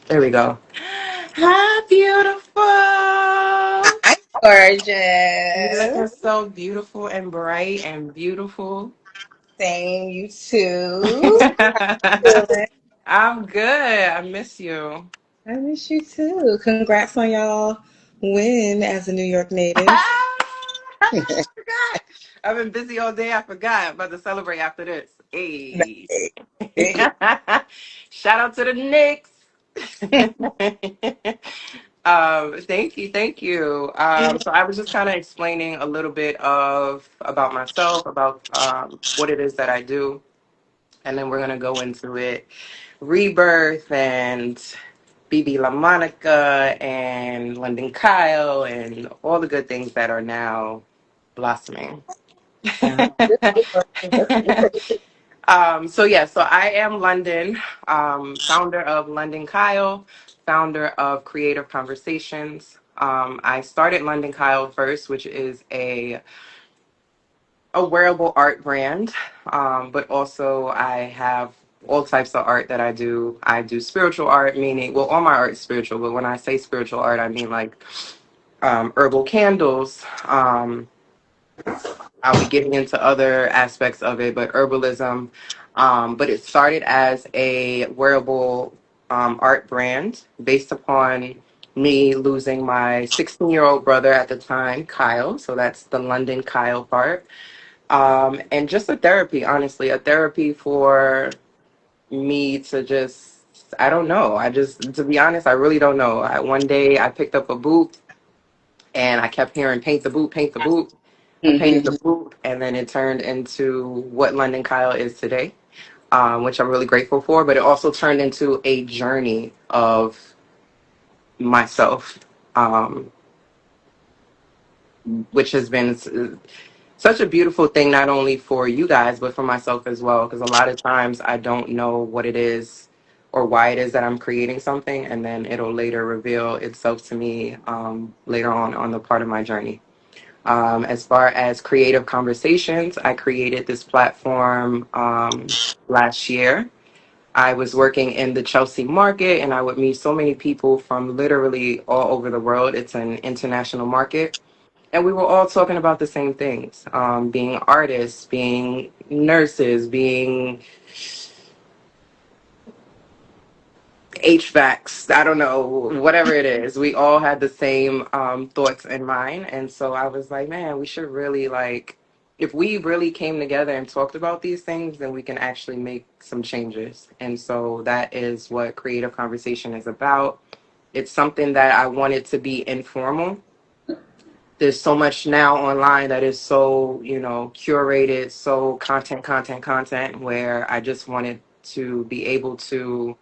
There we go. Hi, beautiful. Hi, You looking gorgeous. so beautiful and bright and beautiful. Same, you too. How you doing? I'm good. I miss you. I miss you too. Congrats on y'all win as a New York native. I forgot. I've been busy all day. I forgot. About to celebrate after this. Hey. Shout out to the Knicks. Thank you, thank you. So I was just kind of explaining a little bit of about myself, about what it is that I do, and then we're gonna go into it. Rebirth and Bebe LaMonica and London Kyle and all the good things that are now blossoming. Sounds good. Let's do it. So I am London, founder of London Kyle, founder of Creative Conversations. I started London Kyle first, which is a wearable art brand, but also I have all types of art that I do. I do spiritual art, meaning, well, all my art is spiritual, but when I say spiritual art, I mean like herbal candles. I'll be getting into other aspects of it, but herbalism. But it started as a wearable art brand based upon me losing my 16-year-old brother at the time, Kyle. So that's the London Kyle part. And just a therapy, honestly, a therapy for me to just, I don't know. To be honest, I really don't know. One day I picked up a boot and I kept hearing paint the boot, paint the boot. I painted the Mm-hmm. boot, and then it turned into what London Kyle is today, which I'm really grateful for. But it also turned into a journey of myself, um, which has been such a beautiful thing, not only for you guys, but for myself as well. Because a lot of times I don't know what it is or why it is that I'm creating something, and then it'll later reveal itself to me later on the part of my journey. As far as Creative Conversations, I created this platform last year. I was working in the Chelsea market and I would meet so many people from literally all over the world. It's an international market. And we were all talking about the same things, being artists, being nurses, being HVACs, I don't know, whatever it is. We all had the same thoughts in mind. And so I was like, man, we should really like, if we really came together and talked about these things, then we can actually make some changes. And so that is what Creative Conversation is about. It's something that I wanted to be informal. There's so much now online that is so, curated, so content, where I just wanted to be able to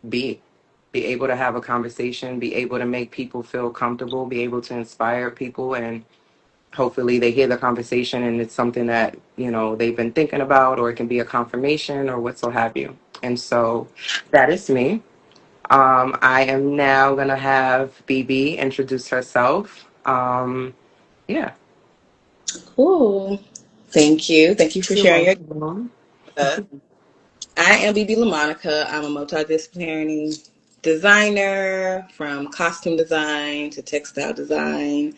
be be able to have a conversation, be able to make people feel comfortable, be able to inspire people, and hopefully they hear the conversation and it's something that, they've been thinking about, or it can be a confirmation or what so have you. And so that is me. I am now going to have BB introduce herself. Yeah. Cool. Thank you. Thank you for You're sharing your welcome. with us. I am Bebe LaMonica. I'm a multidisciplinary designer from costume design to textile design.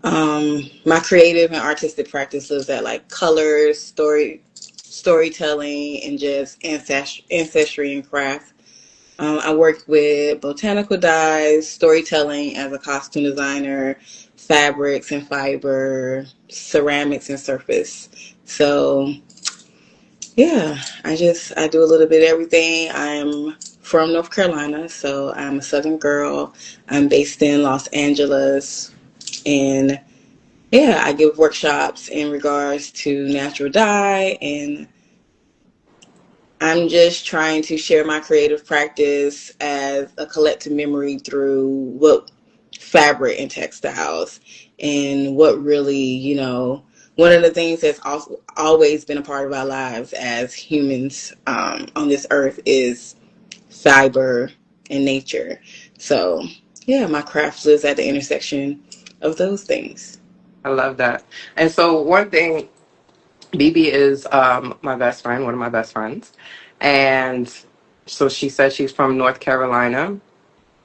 My creative and artistic practice lives at like colors, storytelling, and just ancestry and craft. I worked with botanical dyes, storytelling as a costume designer, fabrics and fiber, ceramics and surface. So yeah, I do a little bit of everything. I'm from North Carolina, so I'm a Southern girl. I'm based in Los Angeles, and yeah, I give workshops in regards to natural dye, and I'm just trying to share my creative practice as a collective memory through what fabric and textiles and what really, one of the things that's also always been a part of our lives as humans on this earth is fiber and nature. So, yeah, my craft lives at the intersection of those things. I love that. And so one thing, BB is my best friend, one of my best friends. And So she said she's from North Carolina.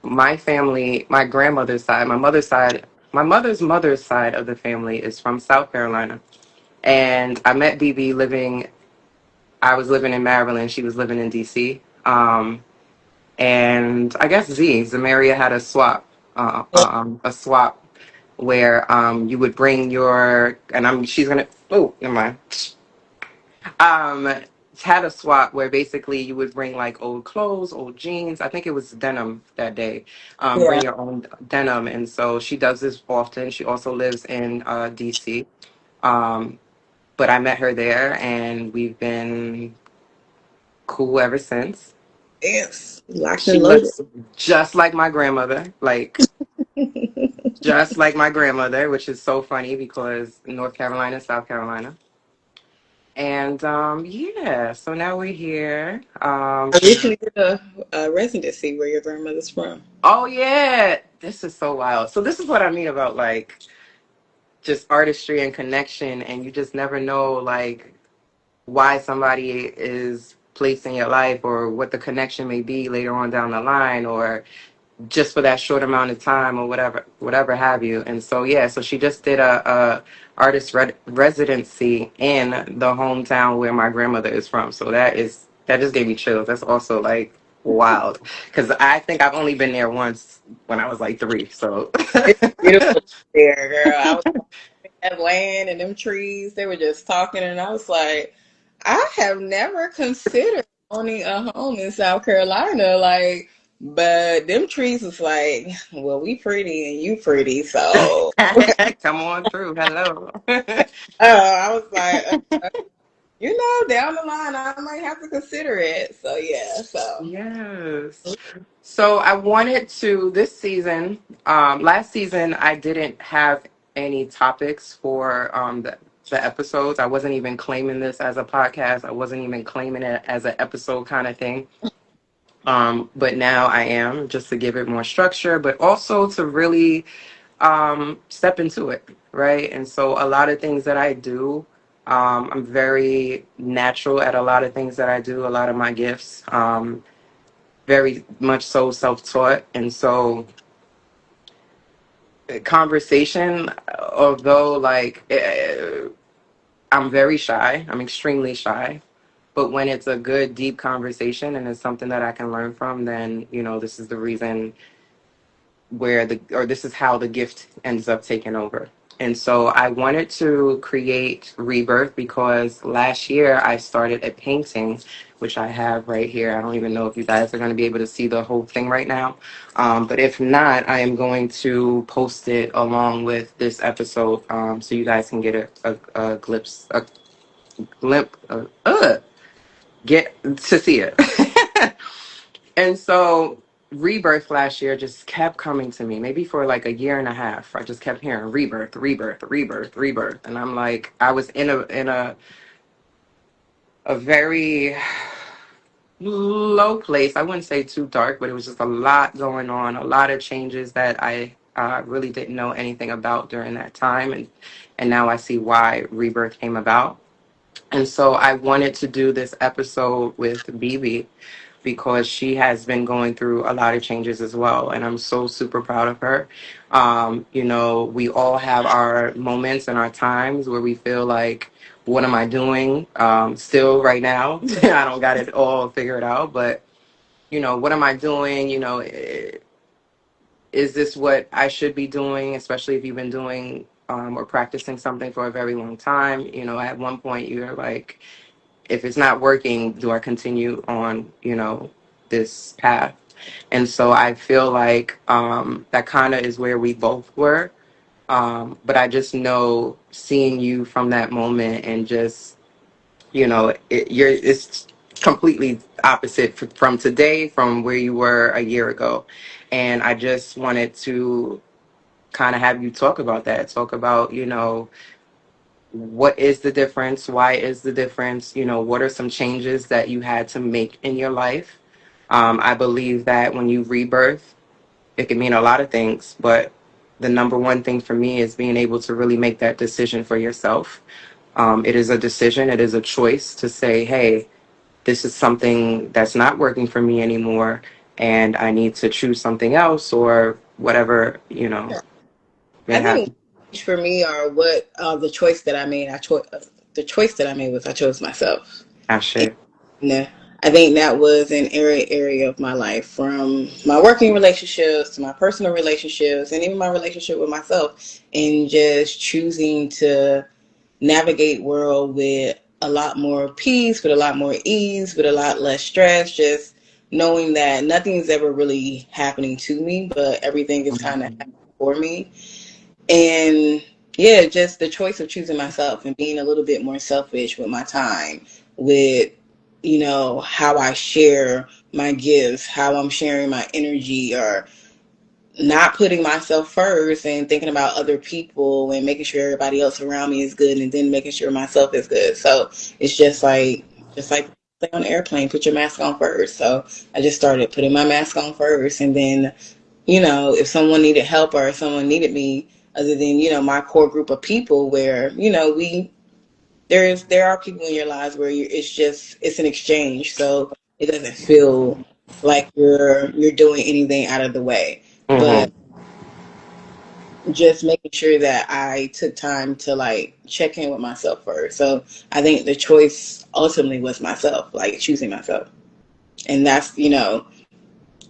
My family, my grandmother's side, my mother's side of the family is from South Carolina. And I met Bebe I was living in Maryland. She was living in DC. And I guess Zamaria had a swap where you would bring she's gonna, oh, never mind. Um, had a swap where basically you would bring like old clothes, old jeans. I think it was denim that day. Yeah. Bring your own denim. And so she does this often. She also lives in DC. Um, but I met her there and we've been cool ever since. Yes. Locked She and loaded. looks just like my grandmother, like just like my grandmother, which is so funny because North Carolina, South Carolina. And yeah, so now we're here. I recently did a residency where your grandmother's from. Oh yeah, this is so wild. So this is what I mean about like just artistry and connection, and you just never know like why somebody is placed in your life or what the connection may be later on down the line, or just for that short amount of time or whatever have you. And so yeah, so she just did a residency in the hometown where my grandmother is from. So that just gave me chills. That's also like wild because I think I've only been there once when I was like 3. So It's beautiful there, girl. I was in that land and them trees. They were just talking, and I was like, I have never considered owning a home in South Carolina. Like, but them trees was like, well, we pretty and you pretty, so come on through. Hello. I was like, down the line, I might have to consider it. So yeah, so Yes. So I wanted to this season, last season I didn't have any topics for the episodes. I wasn't even claiming this as a podcast. I wasn't even claiming it as an episode kind of thing. But now I am, just to give it more structure, but also to really step into it, right? And so a lot of things that I do, I'm very natural at a lot of things that I do, a lot of my gifts. Very much so self-taught, and so conversation, although like I'm very shy, I'm extremely shy, but when it's a good deep conversation and it's something that I can learn from, then this is the reason this is how the gift ends up taking over. And so I wanted to create Rebirth because last year I started a painting, which I have right here. I don't even know if you guys are going to be able to see the whole thing right now. But if not, I am going to post it along with this episode, so you guys can get a glimpse, get to see it. And so Rebirth last year just kept coming to me, maybe for like a year and a half. I just kept hearing rebirth, rebirth, rebirth, rebirth. And I'm like, I was in a very low place. I wouldn't say too dark, but it was just a lot going on, a lot of changes that I really didn't know anything about during that time. And now I see why Rebirth came about. And so I wanted to do this episode with Bebe because she has been going through a lot of changes as well. And I'm so super proud of her. We all have our moments and our times where we feel like, what am I doing? Still right now, I don't got it all figured out, but what am I doing? Is this what I should be doing? Especially if you've been doing or practicing something for a very long time. At one point you're like, if it's not working, do I continue on, this path? And so I feel like that kind of is where we both were. But I just know seeing you from that moment and just, it's completely opposite from today, from where you were a year ago. And I just wanted to kind of have you talk about that, talk about, what is the difference? Why is the difference? What are some changes that you had to make in your life? I believe that when you rebirth, it can mean a lot of things, but the number one thing for me is being able to really make that decision for yourself. It is a decision, it is a choice to say, hey, this is something that's not working for me anymore, and I need to choose something else or whatever, may I think happen. for me are what the choice that I made. The choice that I made was I chose myself. I should And I think that was an area of my life, from my working relationships to my personal relationships, and even my relationship with myself, and just choosing to navigate world with a lot more peace, with a lot more ease, with a lot less stress. Just knowing that nothing's ever really happening to me, but everything is kind of Mhm. happening for me. And yeah, just the choice of choosing myself and being a little bit more selfish with my time, with, how I share my gifts, how I'm sharing my energy, or not putting myself first and thinking about other people and making sure everybody else around me is good and then making sure myself is good. So it's just like on an airplane, put your mask on first. So I just started putting my mask on first, and then, if someone needed help or if someone needed me, other than, my core group of people, where, there are people in your lives where it's an exchange. So it doesn't feel like you're doing anything out of the way. But Mhm. just making sure that I took time to like check in with myself first. So I think the choice ultimately was myself, like choosing myself. And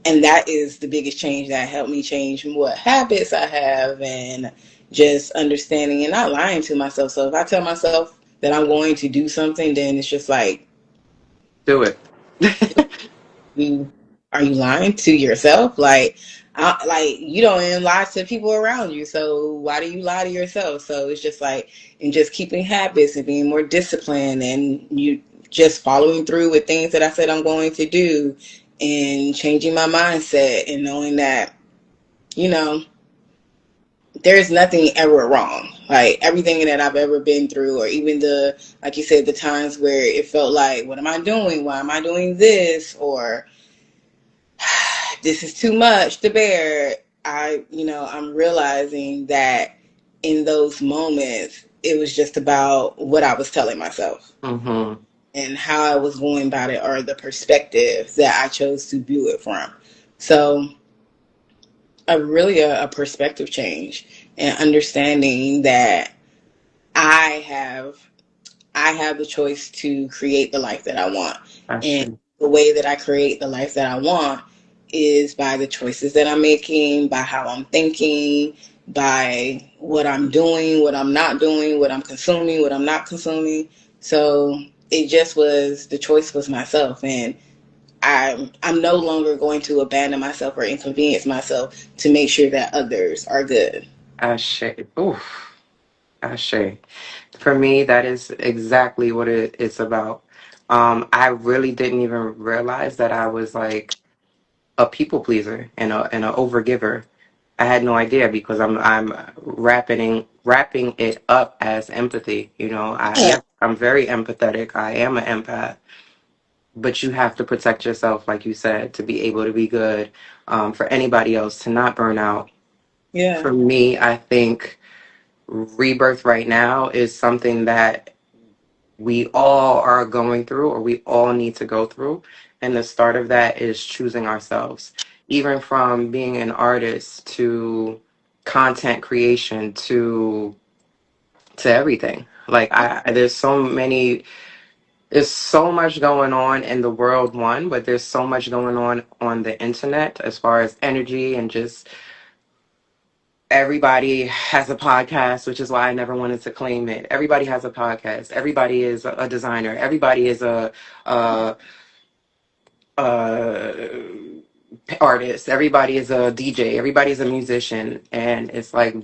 and that is the biggest change that helped me change what habits I have, and just understanding and not lying to myself. So if I tell myself that I'm going to do something, then it's just like, Do it. you are you lying to yourself? Like you don't even lie to people around you, so why do you lie to yourself? So it's just like, and just keeping habits and being more disciplined, and you just following through with things that I said I'm going to do, and changing my mindset, and knowing that, you know there's nothing ever wrong. Like everything that I've ever been through, or even like you said, the times where it felt like, what am I doing? Why am I doing this? Or this is too much to bear. I'm realizing that in those moments, it was just about what I was telling myself Mhm. and how I was going about it, or the perspective that I chose to view it from. So, a perspective change, and understanding that I have I have the choice to create the life that I want. I And should. the way that I create the life that I want is by the choices that I'm making, by how I'm thinking, by what I'm doing, what I'm not doing, what I'm consuming, what I'm not consuming. So it just was, the choice was myself. And I'm no longer going to abandon myself or inconvenience myself to make sure that others are good. I should. Oof. I should. For me, that is exactly what it's about. I really didn't even realize that I was like a people pleaser and a overgiver. I had no idea because I'm wrapping it up as empathy. Yes, I'm very empathetic. I am an empath, but you have to protect yourself, like you said, to be able to be good. For anybody else to not burn out. Yeah. For me, I think rebirth right now is something that we all are going through or we all need to go through. And the start of that is choosing ourselves, even from being an artist to content creation to everything. Like there's so much going on in the world, one, but there's so much going on the internet as far as energy and just everybody has a podcast, which is why I never wanted to claim it. Everybody has a podcast. Everybody is a designer. Everybody is a, a artist. Everybody is a DJ. Everybody's a musician, and it's like,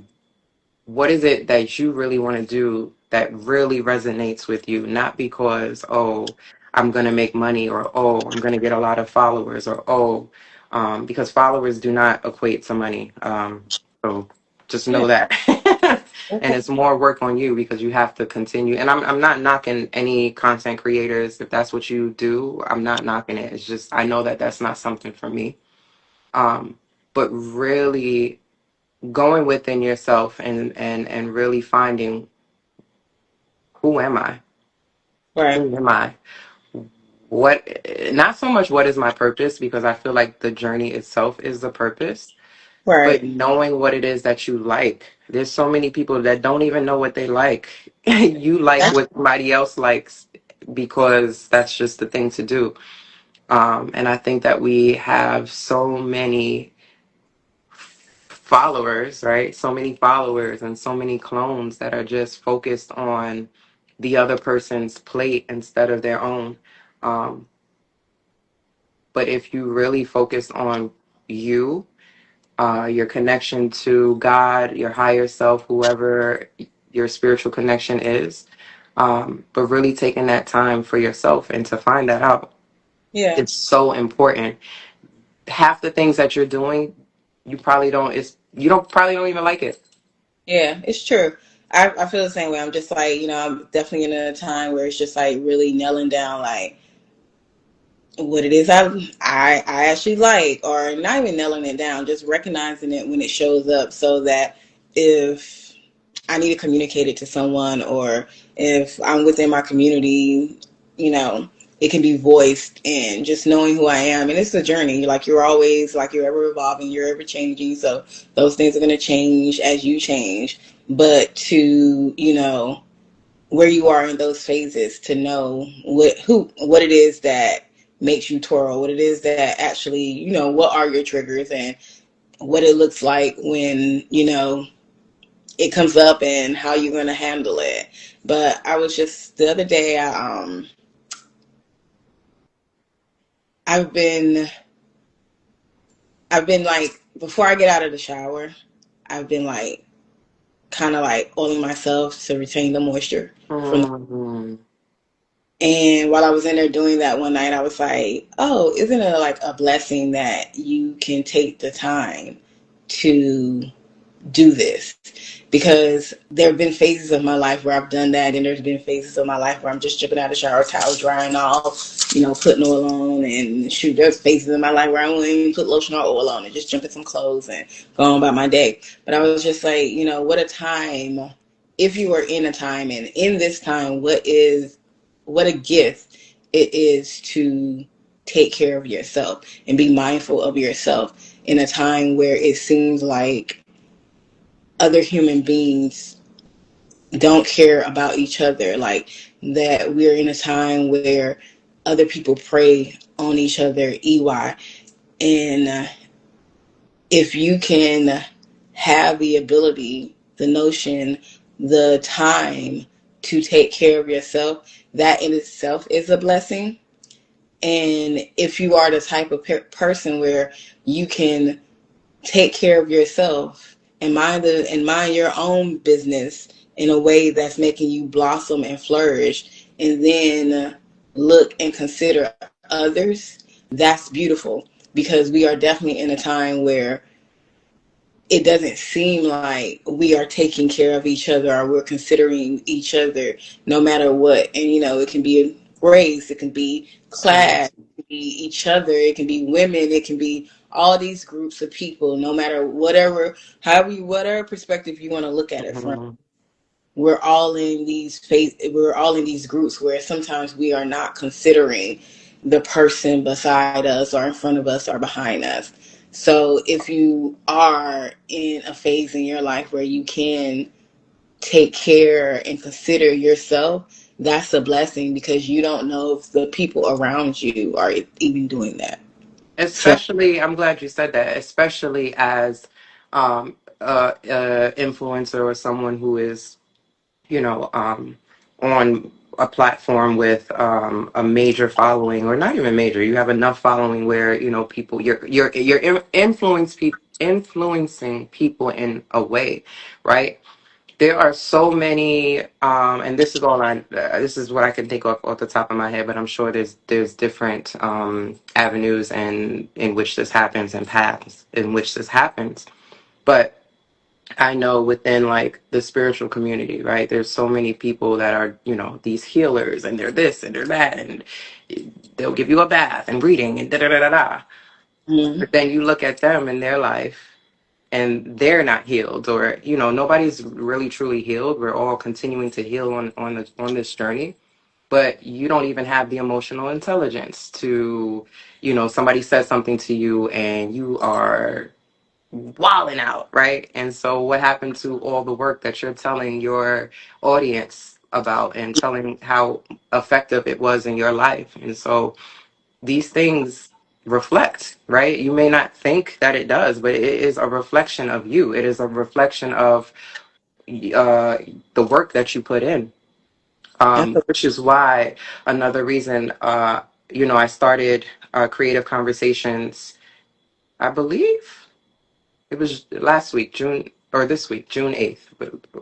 what is it that you really want to do that really resonates with you? Not because, oh, I'm going to make money, or oh, I'm going to get a lot of followers, or oh, because followers do not equate to money. So just Yeah. know that. And it's more work on you because you have to continue. And I'm not knocking any content creators. If that's what you do, I'm not knocking it. It's just, I know that that's not something for me. Um, but really going within yourself and really finding, who am I? Right. Who am I? what, not so much what is my purpose, because I feel like the journey itself is the purpose, but Right. knowing what it is that you like. There's so many people that don't even know what they like. You like That's, what somebody else likes because that's just the thing to do. And I think that we have so many followers, right? So many followers and so many clones that are just focused on the other person's plate instead of their own. Um, but if you really focus on you, your connection to God, your higher self, whoever your spiritual connection is, but really taking that time for yourself and to find that out, yeah. it's so important. Half the things that you're doing, you probably don't. It's you don't probably don't even like it. Yeah, it's true. I feel the same way. I'm just like, I'm definitely in a time where it's just like really nailing down like what it is I actually like, or not even nailing it down, just recognizing it when it shows up, so that if I need to communicate it to someone, or if I'm within my community, you know, it can be voiced, and just knowing who I am. And it's a journey. Like you're always, like you're ever evolving, you're ever changing. So those things are going to change as you change. But to, where you are in those phases, to know what it is that makes you twirl, what it is that actually, what are your triggers, and what it looks like when, it comes up, and how you're going to handle it. But I was just the other day, I've been I've been like, before I get out of the shower, I've been like kind of like oiling myself to retain the moisture from. Mhm. And while I was in there doing that one night, I was like, oh, isn't it like a blessing that you can take the time to do this? Because there have been phases of my life where I've done that, and there's been phases of my life where I'm just jumping out of the shower, towel drying off, putting oil on, and shoot, there's phases in my life where I won't even put lotion or oil on and just jump in some clothes and go on about my day. But I was just like, what a time, if you are in a time, and in this time, what a gift it is to take care of yourself and be mindful of yourself in a time where it seems like other human beings don't care about each other, like that we're in a time where other people prey on each other, and if you can have the ability, the notion, the time to take care of yourself, that in itself is a blessing. And if you are the type of person where you can take care of yourself and mind your own business in a way that's making you blossom and flourish, and then look and consider others, that's beautiful. Because we are definitely in a time where it doesn't seem like we are taking care of each other, or we're considering each other, no matter what. And it can be race, it can be class, it can be each other, it can be women, it can be all these groups of people. No matter whatever perspective you want to look at it from, Mhm. we're all in these groups where sometimes we are not considering the person beside us, or in front of us, or behind us. So if you are in a phase in your life where you can take care and consider yourself, that's a blessing, because you don't know if the people around you are even doing that. So, Especially, I'm glad you said that. Especially as influencer or someone who is, you know, on a platform with a major following, or not even major. You have enough following where people influencing people in a way, right? There are so many, and this is all this is what I can think of off the top of my head, but I'm sure there's different avenues and in which this happens and paths in which this happens. But I know within like the spiritual community, right? There's so many people that are, these healers, and they're this and they're that, and they'll give you a bath and reading and da da da da da. mhm. But then you look at them in their life, and they're not healed, or nobody's really truly healed. We're all continuing to heal on this journey. but you don't even have the emotional intelligence to, somebody says something to you and you are wilding out, right? And so what happened to all the work that you're telling your audience about and telling how effective it was in your life? And so these things reflect, right? You may not think that it does, but it is a reflection of you. It is a reflection of uh, the work that you put in, Absolutely. which is why another reason, I started Creative Conversations, I believe it was last week, June, or this week, June 8th,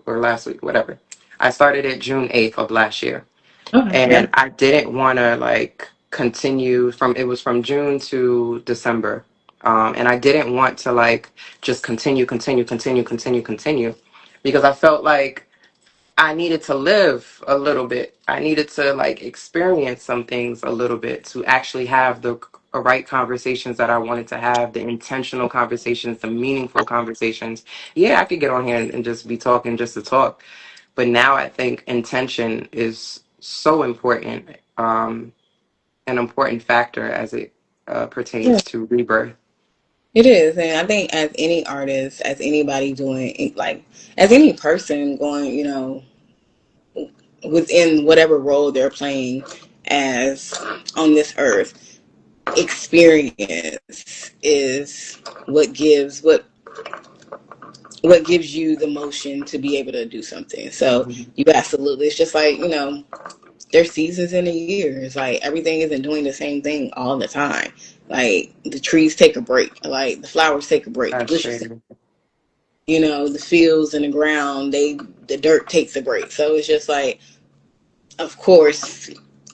or last week, whatever. I started it June 8th of last year. Okay. Yeah. And I didn't want to like continue from, it was from June to December. And I didn't want to like just continue, because I felt like I needed to live a little bit. I needed to like experience some things a little bit to actually have the right conversations that I wanted to have, the intentional conversations, the meaningful conversations. Yeah, I could get on here and just be talking just to talk. But now I think intention is so important, an important factor as it Yeah. pertains to rebirth. It is, and I think as any artist, as anybody doing like, as any person going, within whatever role they're playing as on this earth, experience is what gives you the motion to be able to do something. So Mhm. you absolutely, it's just like, there's seasons in a year. It's like everything isn't doing the same thing all the time. Like the trees take a break, like the flowers take a break, the That's bushes, crazy. the fields and the ground, the dirt takes a break. So it's just like, of course,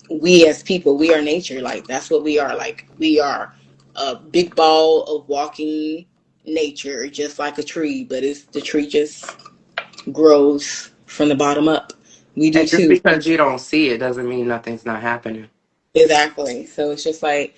we as people, we are nature. Like that's what we are. Like we are a big ball of walking nature, just like a tree. But it's the tree just grows from the bottom up. We do And just too. because you don't see it doesn't mean nothing's not happening. Exactly. So it's just like,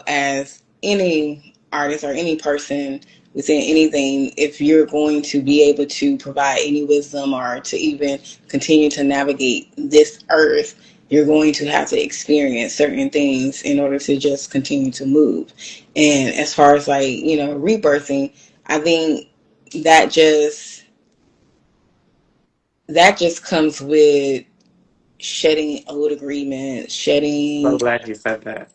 as any artist or any person within anything, if you're going to be able to provide any wisdom or to even continue to navigate this earth, you're going to have to experience certain things in order to just continue to move. And as far as like, rebirthing, I think that just that just comes with shedding old agreements, So glad you said that.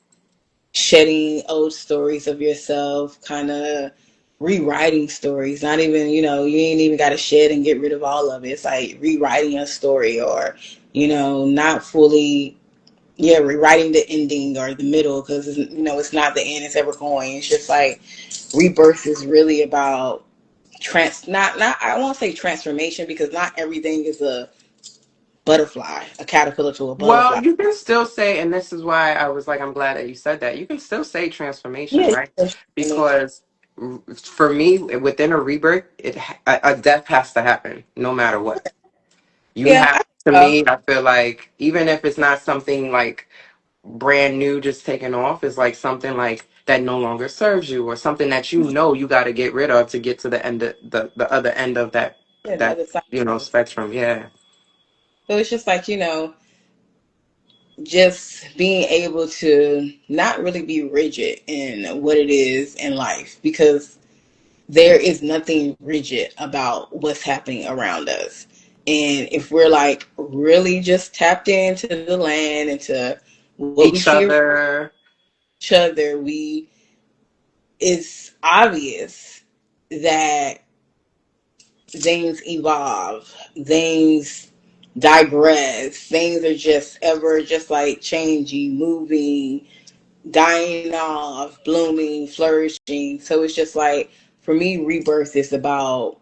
shedding old stories of yourself, kind of rewriting stories. Not even, you ain't even got to shed and get rid of all of it. It's like rewriting a story or, not fully, yeah, rewriting the ending or the middle because, it's not the end it's ever going. It's just like rebirth is really about not I won't say transformation because not everything is a butterfly, a caterpillar to a Well, butterfly. you can still say, and this is why I was like, I'm glad that you said that. You can still say transformation, Yeah, right? transformation. Because for me, within a rebirth, a death has to happen, no matter what. You Yeah, have, to uh, me, I feel like, even if it's not something like brand new, just taken off, it's like something like that no longer serves you, or something that you got to get rid of to get to the end of the other end of that yeah, the that other side. spectrum. Yeah. So it's just like, just being able to not really be rigid in what it is in life because there is nothing rigid about what's happening around us. And if we're like really just tapped into the land, into what we Each see around other. each other, it's obvious that things evolve, things digress, things are just ever just like changing, moving, dying off, blooming, flourishing. So it's just like for me, rebirth is about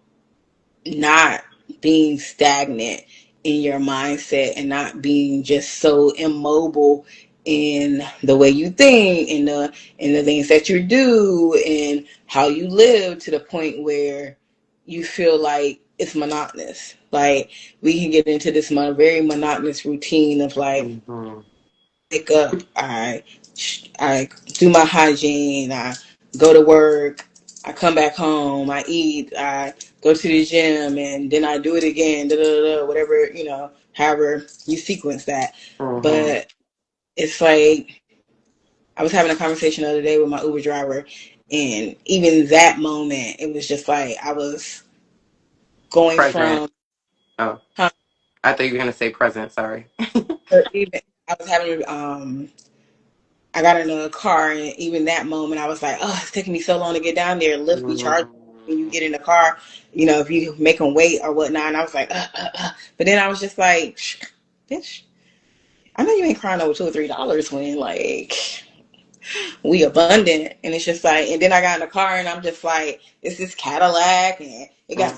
not being stagnant in your mindset and not being just so immobile in the way you think and the things that you do and how you live to the point where you feel like it's monotonous. Like we can get into this very monotonous routine of like Mhm. wake up, I do my hygiene, I go to work, I come back home, I eat, I go to the gym, and then I do it again, da da da, whatever however you sequence that. Mm-hmm. But it's like I was having a conversation the other day with my Uber driver, and even that moment, it was just like I was going Present. from, Oh, huh, I thought you were gonna say present. Sorry. or even I was having I got in a car, and even that moment, I was like, oh, it's taking me so long to get down there. Lyft be charged when you Mm-hmm. get in the car, you know, if you make them wait or whatnot. And I was like, but then I was just like, bitch, I know you ain't crying over $2 or $3 when like we abundant. And it's just like, and then I got in the car, and I'm just like, it's this Cadillac, and it got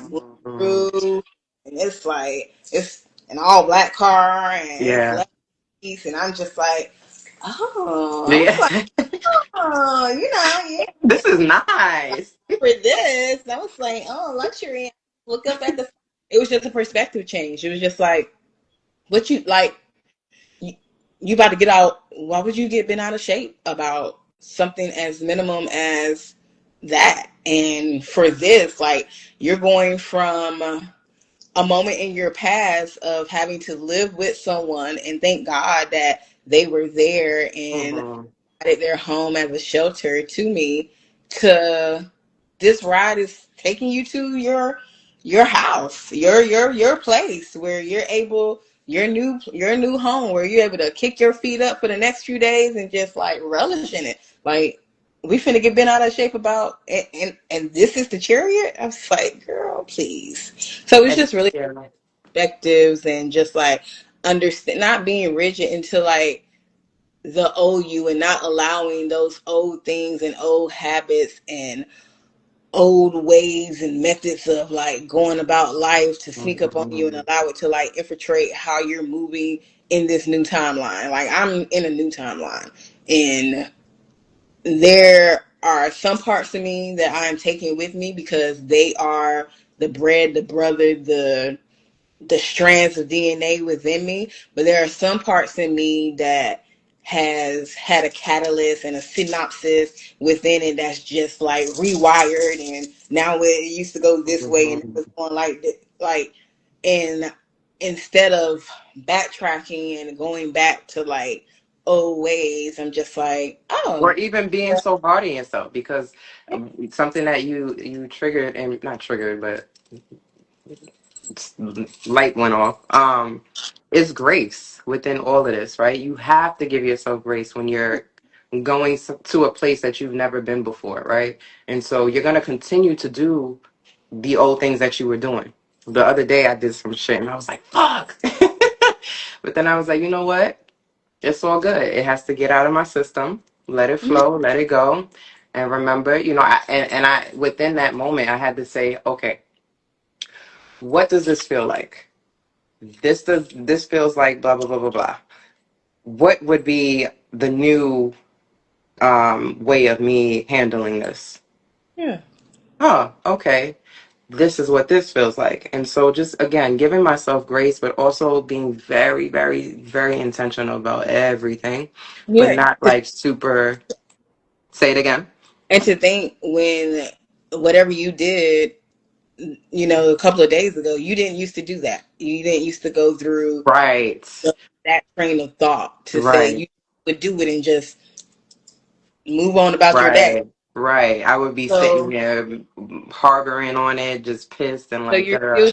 Mm-hmm. sunroof, and it's like it's an all black car, and it's Yeah. left piece, and I'm just like, oh, I was Yeah. like, oh, you know, yeah, This is nice. for this. I was like, oh, luxury. Look up at the. It was just a perspective change. It was just like, what you like. You about to get out. Why would you get bent out of shape about something as minimum as that? And for this, like, you're going from a moment in your past of having to live with someone and thank God that they were there and Mm-hmm. added their home as a shelter to me, to this ride is taking you to your house, your place where you're able, your new home where you're able to kick your feet up for the next few days and just like relish in it. Like, we finna get bent out of shape about, and this is the chariot. I was like, girl, please. So it's And just really yeah. perspectives and just like understand, not being rigid into like the old you, and not allowing those old things and old habits and old ways and methods of like going about life to sneak up on you and Mm-hmm. allow it to like infiltrate how you're moving in this new timeline. Like, I'm in a new timeline, and there are some parts of me that I am taking with me because they are the bread, the brother, the strands of DNA within me, but there are some parts in me that has had a catalyst and a synopsis within it that's just like rewired, and now it used to go this way and Mm-hmm. it's going like this, like, and instead of backtracking and going back to like old ways, I'm just like, Or oh, even being so hard on yourself because something that you triggered and not triggered, but light went off. Is grace within all of this, right? You have to give yourself grace when you're going to a place that you've never been before, right? And so you're gonna continue to do the old things that you were doing. The other day I did some shit and I was like, fuck. But then I was like, you know what? It's all good. It has to get out of my system. Let it yeah, flow, let it go. And remember, I within that moment I had to say, okay, what does this feel like? This feels like blah blah blah blah blah. What would be the new way of me handling this? yeah, Huh, okay. This is what this feels like. And so just again, giving myself grace, but also being very, very, very intentional about everything, but yeah. not like super, say it again. And to think when whatever you did, a couple of days ago, you didn't used to do that. You didn't used to go through Right. that train of thought to say Right. you would do it and just move on about your day. Right. Right. I would be sitting So, there harboring on it, just pissed and so like, you're girl.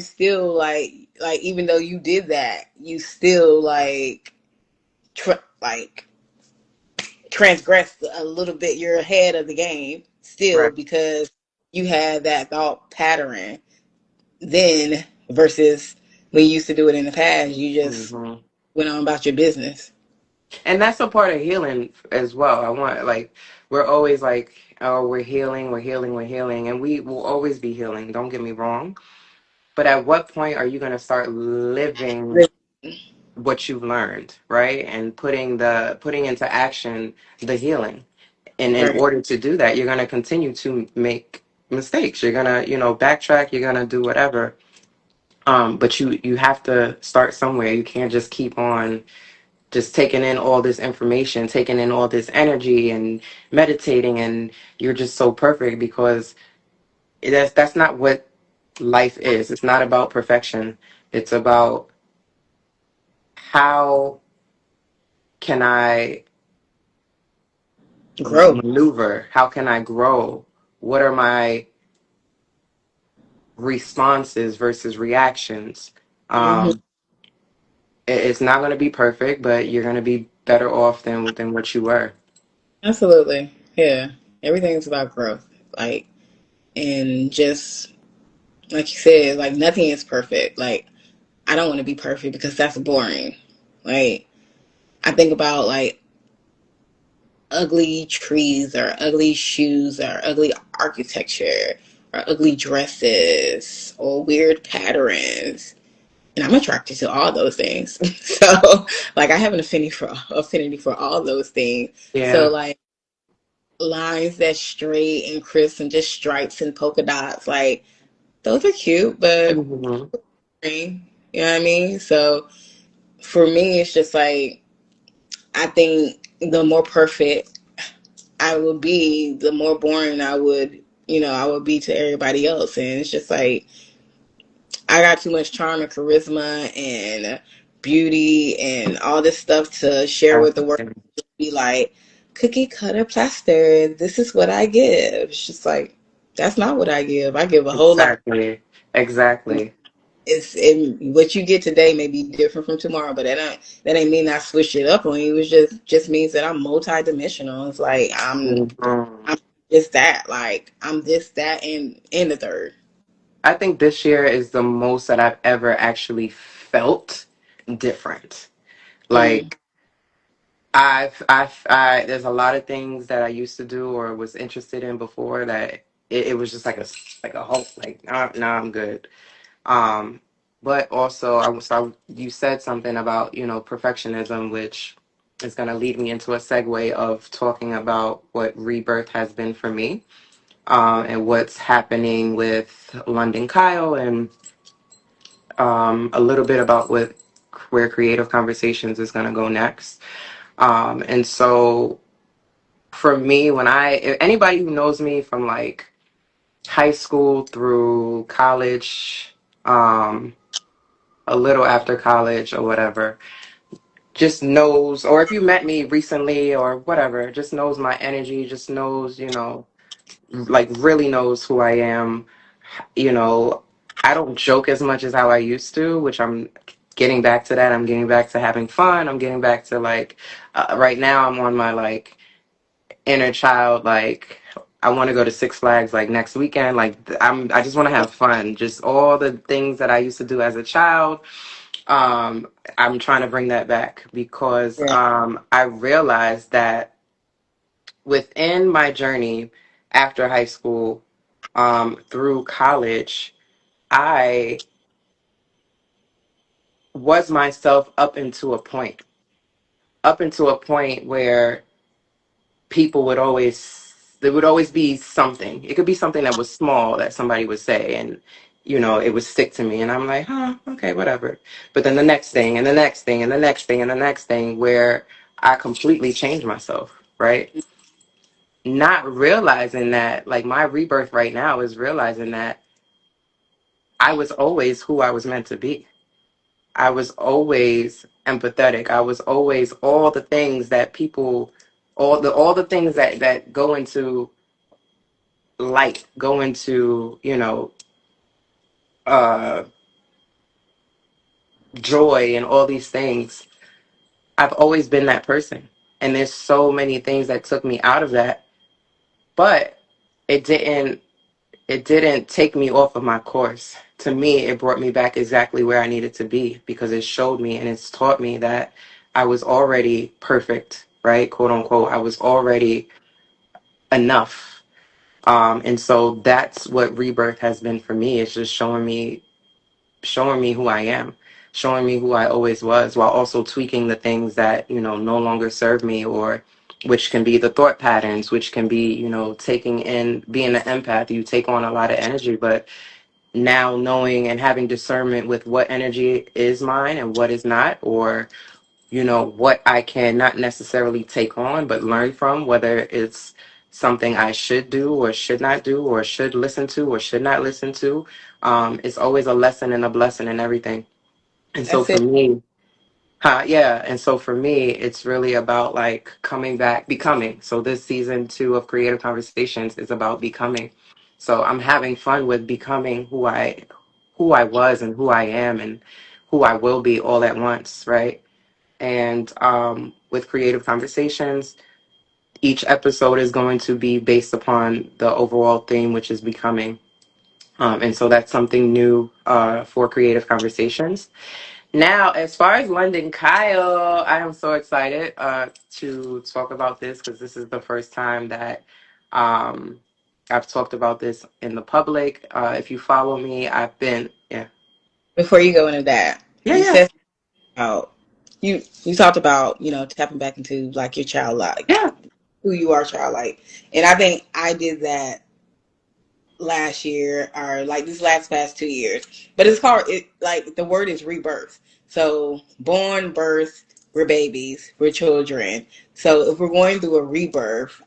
still, like even though you did that, you still like like transgressed a little bit. You're ahead of the game still Right. because you had that thought pattern then versus when you used to do it in the past. You just Hmm. went on about your business. And that's a part of healing as well. I want like we're always like, oh, we're healing, we're healing, we're healing, and we will always be healing. Don't get me wrong. But at what point are you going to start living what you've learned, right? And putting into action the healing. And in Right. order to do that, you're going to continue to make mistakes. You're going to, backtrack, you're going to do whatever. But you have to start somewhere. You can't just keep on just taking in all this information, taking in all this energy and meditating, and you're just so perfect because that's not what life is. It's not about perfection. It's about how can I Grow. maneuver? How can I grow? What are my responses versus reactions? Hmm. Um, it's not going to be perfect, but you're going to be better off than what you were. Absolutely. Yeah. Everything's about growth. Like, and just like you said, like nothing is perfect. Like, I don't want to be perfect because that's boring. Like, I think about like ugly trees or ugly shoes or ugly architecture or ugly dresses or weird patterns. And I'm attracted to all those things. So like I have an affinity for all those things. So Yeah. like lines that's straight and crisp and just stripes and polka dots, like those are cute, but Hmm. you know what I mean? So for me it's just like I think the more perfect I would be, the more boring I would be to everybody else. And it's just like I got too much charm and charisma and beauty and all this stuff to share with the world. Be like cookie cutter plaster. This is what I give. It's just like that's not what I give. I give a whole lot. Exactly. Exactly. What you get today may be different from tomorrow, but that ain't mean I switch it up on you. It just means that I'm multidimensional. It's like Mhm. I'm just that. Like I'm this, that, and the third. I think this year is the most that I've ever actually felt different. Mm. Like there's a lot of things that I used to do or was interested in before that it was just like a whole like nah, I'm good. Um, but also you said something about perfectionism, which is going to lead me into a segue of talking about what rebirth has been for me, and what's happening with London Kyle, and a little bit about where Creative Conversations is going to go next. And so for me, if anybody who knows me from like high school through college, a little after college or whatever, just knows, or if you met me recently or whatever, just knows my energy, just knows, like really knows who I am. You know, I don't joke as much as how I used to, which I'm getting back to that. I'm getting back to having fun. I'm getting back to like, right now I'm on my like inner child, like, I want to go to Six Flags like next weekend. Like I just want to have fun. Just all the things that I used to do as a child. Um, I'm trying to bring that back because Yeah. I realized that within my journey after high school, through college, I was myself up into a point where people would always there would always be something. It could be something that was small that somebody would say, and it would stick to me, and I'm like, huh, okay, whatever. But then the next thing and the next thing and the next thing and the next thing, where I completely changed myself, right? Not realizing that, like, my rebirth right now is realizing that I was always who I was meant to be. I was always empathetic. I was always all the things that people, all the things that go into light, go into uh joy and all these things. I've always been that person, and there's so many things that took me out of that, but it didn't it didn't take me off of my course. To me, it brought me back exactly where I needed to be, because it showed me and it's taught me that I was already perfect, right? Quote unquote. I was already enough. And so that's what rebirth has been for me. It's just showing me who I am, showing me who I always was, while also tweaking the things that, no longer serve me, or which can be the thought patterns, which can be, taking in, being an empath, you take on a lot of energy, but now knowing and having discernment with what energy is mine and what is not, or what I can not necessarily take on but learn from, whether it's something I should do or should not do, or should listen to or should not listen to. It's always a lesson and a blessing in everything. And so That's for it. me, Yeah, and so for me, it's really about like coming back, becoming. So this season two of Creative Conversations is about becoming. So I'm having fun with becoming who I was and who I am and who I will be all at once, right? And with Creative Conversations, each episode is going to be based upon the overall theme, which is becoming. And so that's something new for Creative Conversations. Now, as far as London Kyle, I am so excited to talk about this because this is the first time that um, I've talked about this in the public. If you follow me, I've been, yeah, Before you go into that, yeah, you yeah, said about you talked about tapping back into like your childlike, yeah, who you are childlike, and I think I did that last year or like this last past 2 years. But it's called it like the word is rebirth. So born, birth, we're babies, we're children. So if we're going through a rebirth,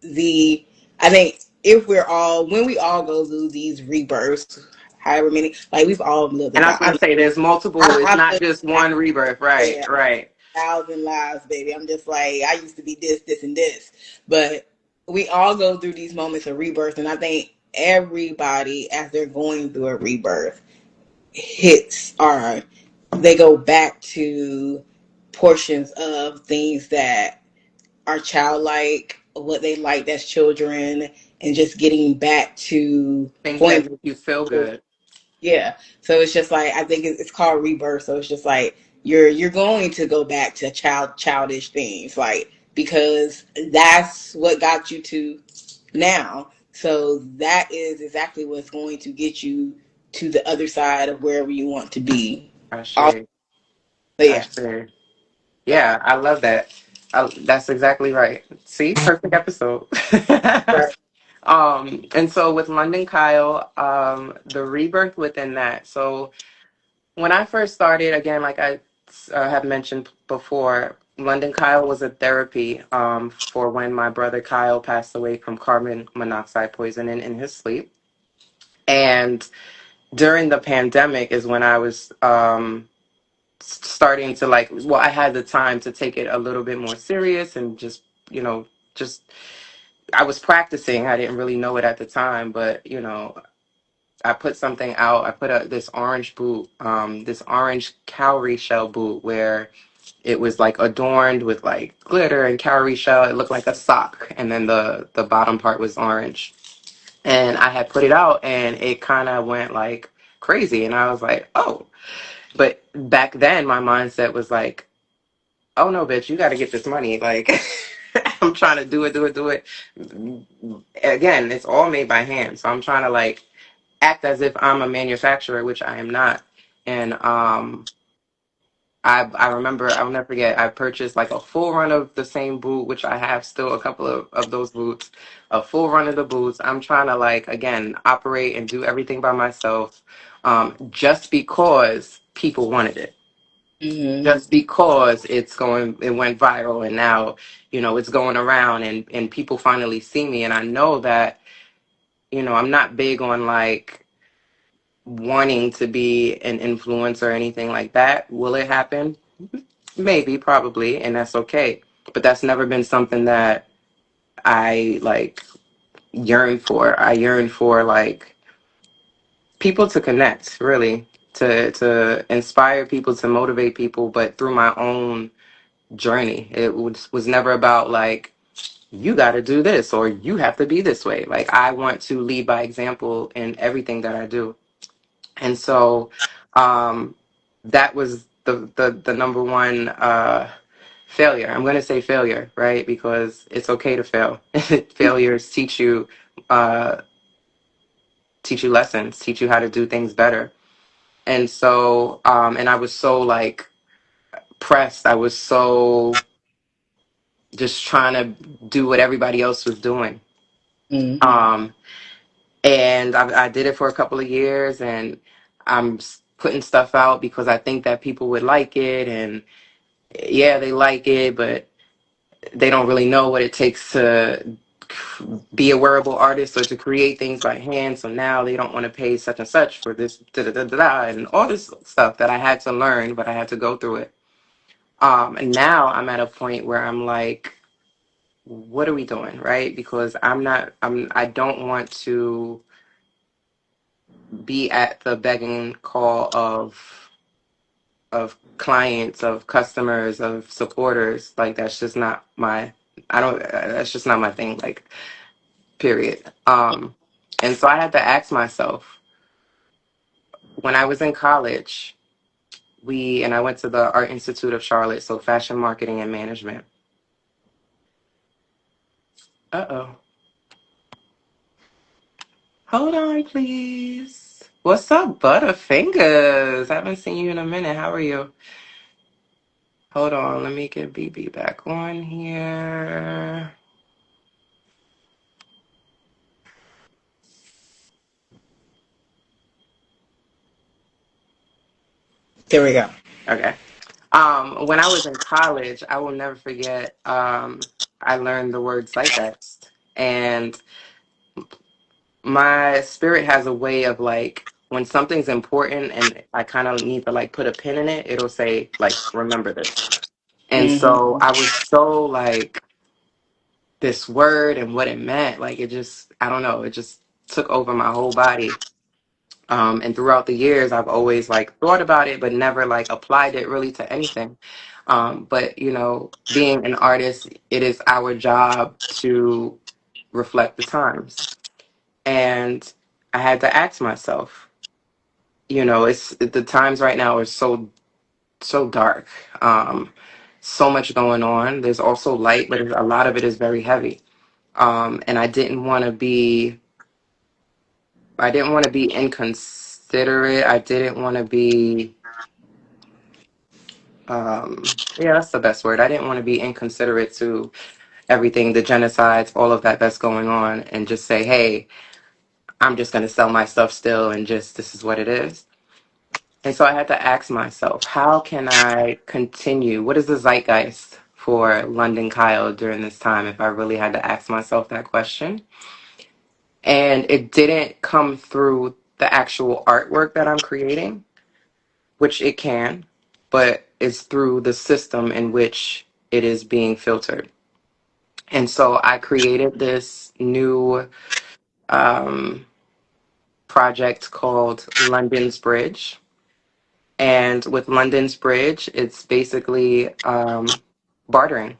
the I think if we're all when we all go through these rebirths, however many, like we've all lived and I was about. going to say there's multiple, it's I've not lived just one rebirth, right, a right. thousand lives, baby. I'm just like I used to be this, this, and this, but we all go through these moments of rebirth, and I think everybody, as they're going through a rebirth, hits or they go back to portions of things that are childlike, what they liked as children, and just getting back to Things going that make you feel through. good. Yeah. So it's just like I think it's called rebirth. So it's just like you're going to go back to childish things, like because that's what got you to now. So that is exactly what's going to get you to the other side of wherever you want to be. I Also, share, I yeah. share. Yeah, I love that. That's exactly right. See, perfect episode. Right. And so with London Kyle, the rebirth within that. So when I first started, again, like I have mentioned before, London Kyle was a therapy for when my brother Kyle passed away from carbon monoxide poisoning in his sleep. And during the pandemic is when I was starting to like, well, I had the time to take it a little bit more serious and just, you know, just I was practicing. I didn't really know it at the time, but I put something out. I put this orange boot, this orange cowrie shell boot where it was like adorned with like glitter and cowrie shell. It looked like a sock, and then the bottom part was orange. And I had put it out, and it kind of went like crazy. And I was like, oh. But back then, my mindset was like, oh no, bitch, you got to get this money. Like, I'm trying to do it, do it, do it. Again, it's all made by hand. So I'm trying to like act as if I'm a manufacturer, which I am not. And I remember, I'll never forget, I purchased like a full run of the same boot, which I have still a couple of those boots, a full run of the boots. I'm trying to like, again, operate and do everything by myself, just because people wanted it. Hmm. Just because it went viral and now, it's going around and people finally see me. And I know that, I'm not big on like wanting to be an influencer or anything like that. Will it happen? Maybe, probably, and that's okay. But that's never been something that I like yearn for. I yearn for like people to connect, really, to inspire people, to motivate people, but through my own journey. It was never about like you got to do this or you have to be this way. Like I want to lead by example in everything that I do. And so um, that was the number one failure. I'm going to say failure, right? Because it's okay to fail. Failures uh, teach you lessons, teach you how to do things better. And so, and I was so like pressed. I was so just trying to do what everybody else was doing. Hmm. Um, and I did it for a couple of years, and I'm putting stuff out because I think that people would like it, and yeah, they like it, but they don't really know what it takes to be a wearable artist or to create things by hand. So now they don't want to pay such and such for this, da, da, da, da, da, and all this stuff that I had to learn, but I had to go through it. And now I'm at a point where I'm like, what are we doing, right? Because I don't want to be at the begging call of clients, of customers, of supporters. Like that's just not my. I don't. That's just not my thing. Like period. And so I had to ask myself when I was in college. I went to the Art Institute of Charlotte, so fashion marketing and management. Uh-oh. Hold on, please. What's up, Butterfingers? I haven't seen you in a minute. How are you? Hold on, let me get BB back on here. There we go. Okay. When I was in college, I will never forget, I learned the word zeitgeist. And my spirit has a way of like when something's important and I kind of need to like put a pin in it, it'll say like remember this. And so Mm-hmm. I was so like this word and what it meant, like it just I don't know, it just took over my whole body. And throughout the years I've always like thought about it but never like applied it really to anything. But you know, being an artist, it is our job to reflect the times. And I had to ask myself, you know, it's the times right now are so dark. So much going on. There's also light, but a lot of it is very heavy. And I didn't want to be inconsiderate. I didn't want to be yeah, that's the best word. I didn't want to be inconsiderate to everything, the genocides, all of that that's going on, and just say, hey, I'm just going to sell my stuff still, and just this is what it is. And so I had to ask myself, how can I continue? What is the zeitgeist for London Kyle during this time? If I really had to ask myself that question. And it didn't come through the actual artwork that I'm creating, which it can, but it's through the system in which it is being filtered. And so I created this new um, project called London's Bridge. And with London's Bridge, it's basically bartering.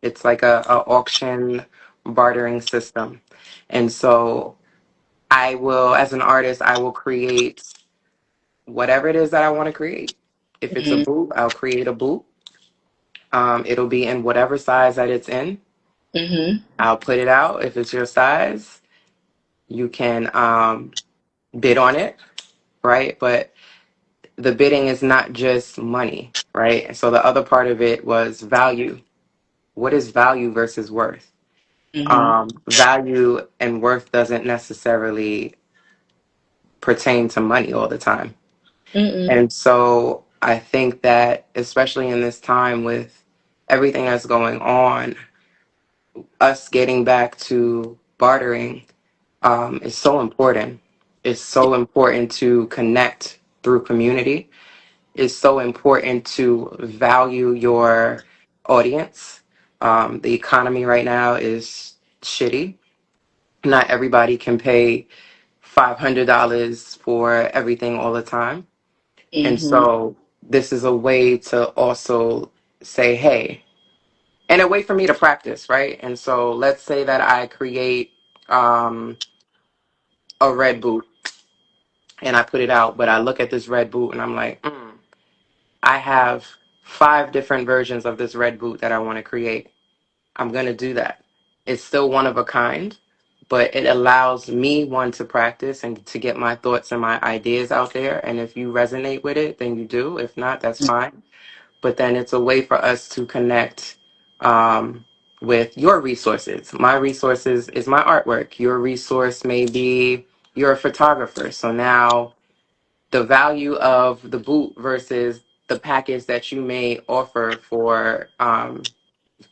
It's like a auction bartering system. And so I will, as an artist, I will create whatever it is that I want to create. If it's a Mm-hmm. boot, I'll create a boot. It'll be in whatever size that it's in. Mm-hmm. I'll put it out. If it's your size, you can bid on it, right? But the bidding is not just money, right? And so the other part of it was value. What is value versus worth? Mm-hmm. Value and worth doesn't necessarily pertain to money all the time. Mm-mm. And so I think that, especially in this time with everything that's going on, us getting back to bartering is so important. It's so important to connect through community. It's so important to value your audience. The economy right now is shitty. Not everybody can pay $500 for everything all the time. And Mm-hmm. so this is a way to also say, hey, and a way for me to practice, right? And so let's say that I create um, a red boot and I put it out, but I look at this red boot and I'm like, I have 5 different versions of this red boot that I want to create. I'm going to do that. It's still one of a kind, but it allows me, one, to practice and to get my thoughts and my ideas out there. And if you resonate with it, then you do. If not, that's fine. But then it's a way for us to connect with your resources. My resources is my artwork. Your resource may be you're a photographer. So now the value of the boot versus the package that you may offer for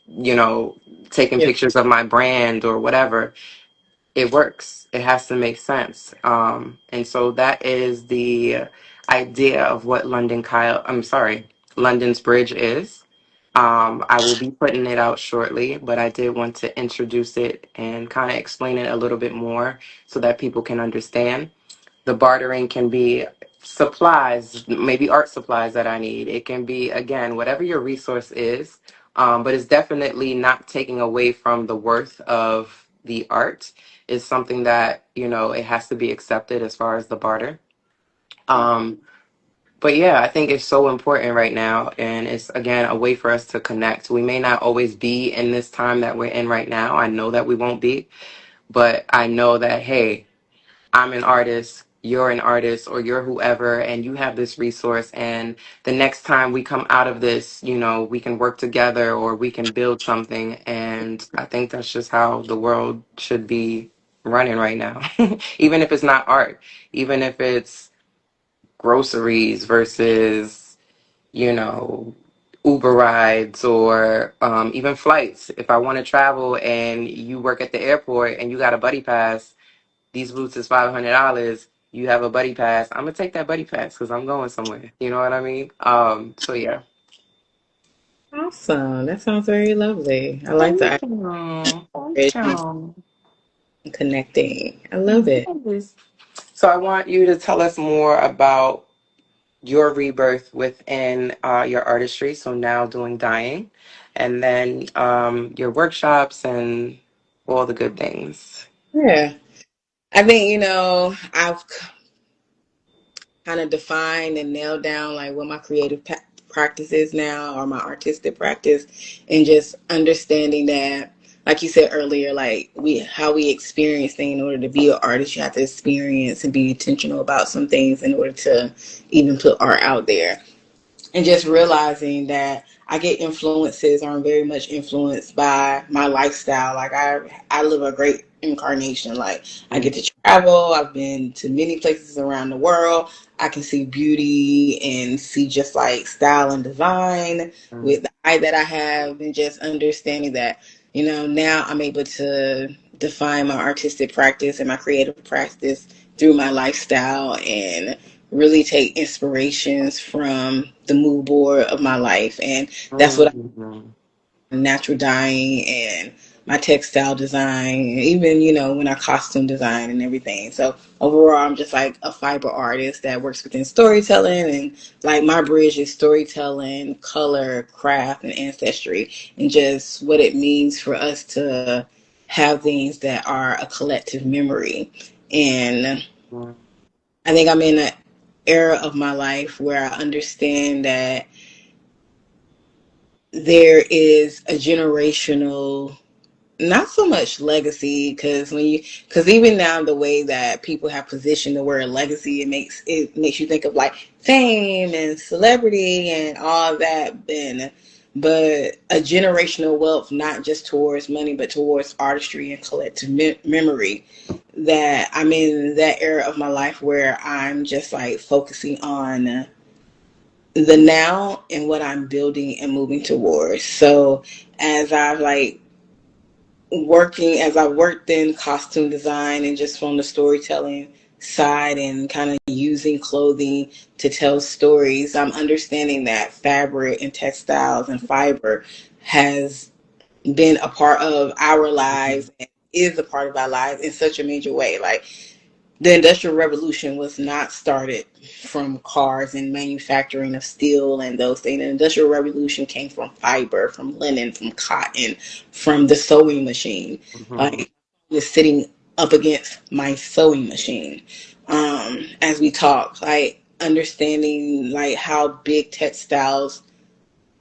you know, taking Yeah. pictures of my brand or whatever, it works. It has to make sense. And so that is the idea of what London's Bridge is. I will be putting it out shortly, but I did want to introduce it and kind of explain it a little bit more so that people can understand. The bartering can be supplies, maybe art supplies that I need. It can be, again, whatever your resource is, but it's definitely not taking away from the worth of the art. It's something that, it has to be accepted as far as the barter. Um, but yeah, I think it's so important right now. And it's, again, a way for us to connect. We may not always be in this time that we're in right now. I know that we won't be, but I know that, hey, I'm an artist, you're an artist, or you're whoever, and you have this resource. And the next time we come out of this, we can work together or we can build something. And I think that's just how the world should be running right now. Even if it's not art, even if it's groceries versus, you know, Uber rides or even flights. If I want to travel and you work at the airport and you got a buddy pass, these boots is $500. You have a buddy pass. I'm gonna take that buddy pass because I'm going somewhere. You know what I mean? So yeah. Awesome. That sounds very lovely. I like Thank the you. Thank idea you. of connecting. I love it. Yes. So I want you to tell us more about your rebirth within your artistry. So now doing dyeing, and then your workshops and all the good things. Yeah. I think, I've kind of defined and nailed down like what my creative practice is now, or my artistic practice, and just understanding that, like you said earlier, like how we experience things. In order to be an artist, you have to experience and be intentional about some things in order to even put art out there. And just realizing that I get influences, or I'm very much influenced by my lifestyle. Like I live a great incarnation. Like I Mm-hmm. get to travel. I've been to many places around the world. I can see beauty and see just like style and design with the eye that I have, and just understanding that, now I'm able to define my artistic practice and my creative practice through my lifestyle, and really take inspirations from the mood board of my life. And that's what Mm-hmm. I'm natural dyeing and my textile design, and even, when I costume design and everything. So overall, I'm just like a fiber artist that works within storytelling. And like my bridge is storytelling, color, craft, and ancestry, and just what it means for us to have things that are a collective memory. And I think I'm in an era of my life where I understand that there is a generational, not so much legacy, because even now the way that people have positioned the word legacy, it makes you think of like fame and celebrity and all that. And but a generational wealth, not just towards money but towards artistry and collective memory. That I'm in that era of my life where I'm just like focusing on the now and what I'm building and moving towards. So as I've like as I worked in costume design and just from the storytelling side and kind of using clothing to tell stories, I'm understanding that fabric and textiles and fiber has been a part of our lives and is a part of our lives in such a major way. Like the Industrial Revolution was not started from cars and manufacturing of steel and those things. The Industrial Revolution came from fiber, from linen, from cotton, from the sewing machine. Mm-hmm. Like, was sitting up against my sewing machine. As we talk, like understanding like how big textiles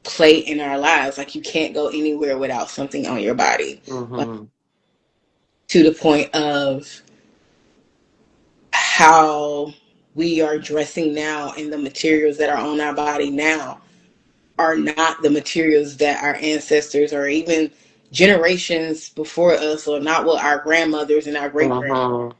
play in our lives. Like you can't go anywhere without something on your body. Like Mm-hmm. to the point of how we are dressing now, and the materials that are on our body now are not the materials that our ancestors or even generations before us, or not what our grandmothers and our great grandmothers.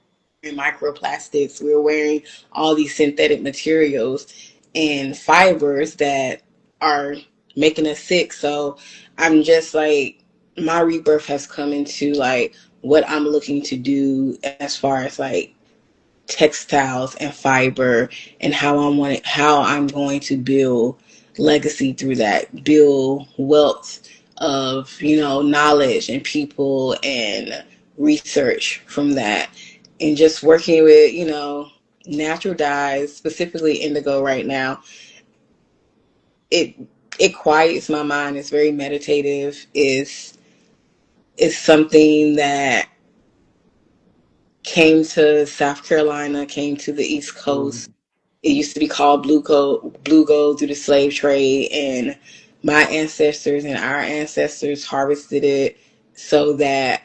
Mm-hmm. Microplastics, we're wearing all these synthetic materials and fibers that are making us sick. So I'm just like, my rebirth has come into like what I'm looking to do as far as like textiles and fiber, and how I'm going to build legacy through that, build wealth of, knowledge and people and research from that, and just working with, natural dyes, specifically indigo right now. It it quiets my mind. It's very meditative. It's something that came to South Carolina, came to the East Coast. It used to be called blue gold through the slave trade, and my ancestors and our ancestors harvested it so that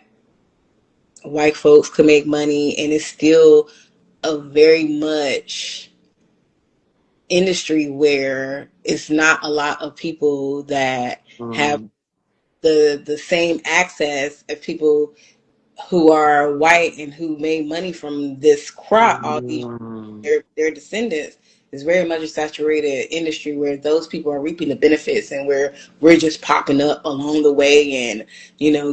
white folks could make money, and it's still a very much industry where it's not a lot of people that have Mm, the same access as people who are white and who made money from this crop all these, mm, their descendants. Is very much a saturated industry where those people are reaping the benefits, and where we're just popping up along the way and,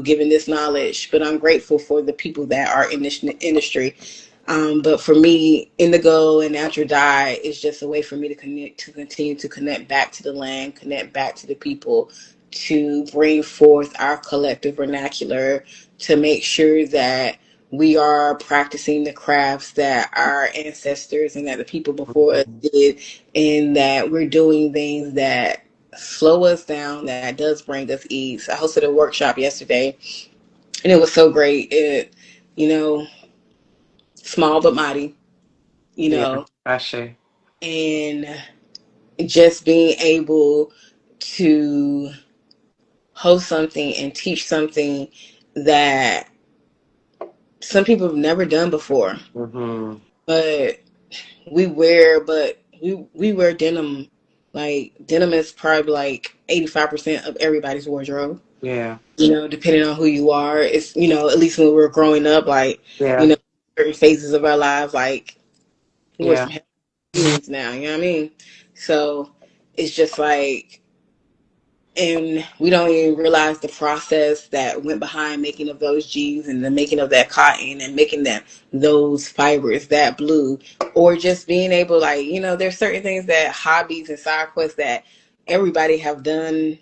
giving this knowledge. But I'm grateful for the people that are in this industry. But for me, indigo and natural dye is just a way for me to connect, to continue to connect back to the land, connect back to the people, to bring forth our collective vernacular, to make sure that we are practicing the crafts that our ancestors and that the people before us mm, did, and that we're doing things that slow us down, that does bring us ease. I hosted a workshop yesterday, and it was so great. You know, small but mighty, you yeah, know, Ashe. and just being able to host something and teach something that some people have never done before. Mm-hmm. But we wear denim. Like, denim is probably like 85% of everybody's wardrobe. Yeah, Depending on who you are. It's, at least when we were growing up, like, you yeah, know, certain phases of our lives, like, we wear yeah. some jeans now, you know what I mean? So it's just like, and we don't even realize the process that went behind making of those jeans, and the making of that cotton, and making them those fibers, that blue, or just being able, like, there's certain things, that hobbies and side quests that everybody have done,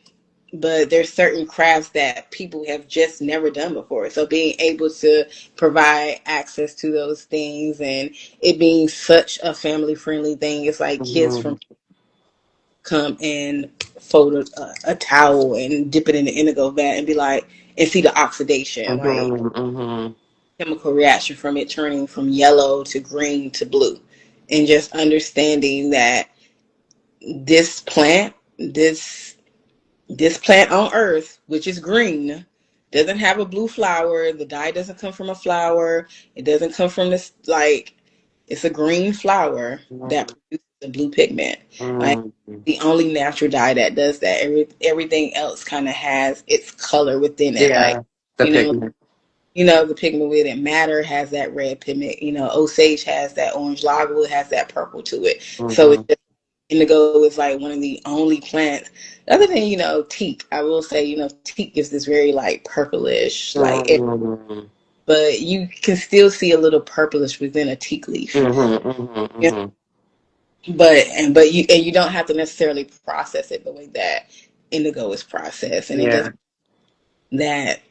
but there's certain crafts that people have just never done before. So being able to provide access to those things, and it being such a family friendly thing, it's like kids Mm-hmm. from come and fold a towel and dip it in the indigo vat and be like, and see the oxidation, like Mm-hmm. Mm-hmm. chemical reaction from it turning from yellow to green to blue, and just understanding that this plant, this plant on earth, which is green, doesn't have a blue flower. The dye doesn't come from a flower. It doesn't come from this, like, it's a green flower that produces a blue pigment. Like, Mm-hmm. the only natural dye that does that. Everything else kind of has its color within it. Like, Yeah, the you know, pigment. the pigment with it. Madder has that red pigment. Osage has that orange. Logwood has that purple to it. So it's Mm-hmm. just, indigo is like one of the only plants. Other than, teak, I will say, teak gives this very like purplish, like it, Mm-hmm. but you can still see a little purplish within a teak leaf. Mm-hmm. Mm-hmm. Yeah. Mm-hmm. But you don't have to necessarily process it the way that indigo is processed, and it Yeah, doesn't, that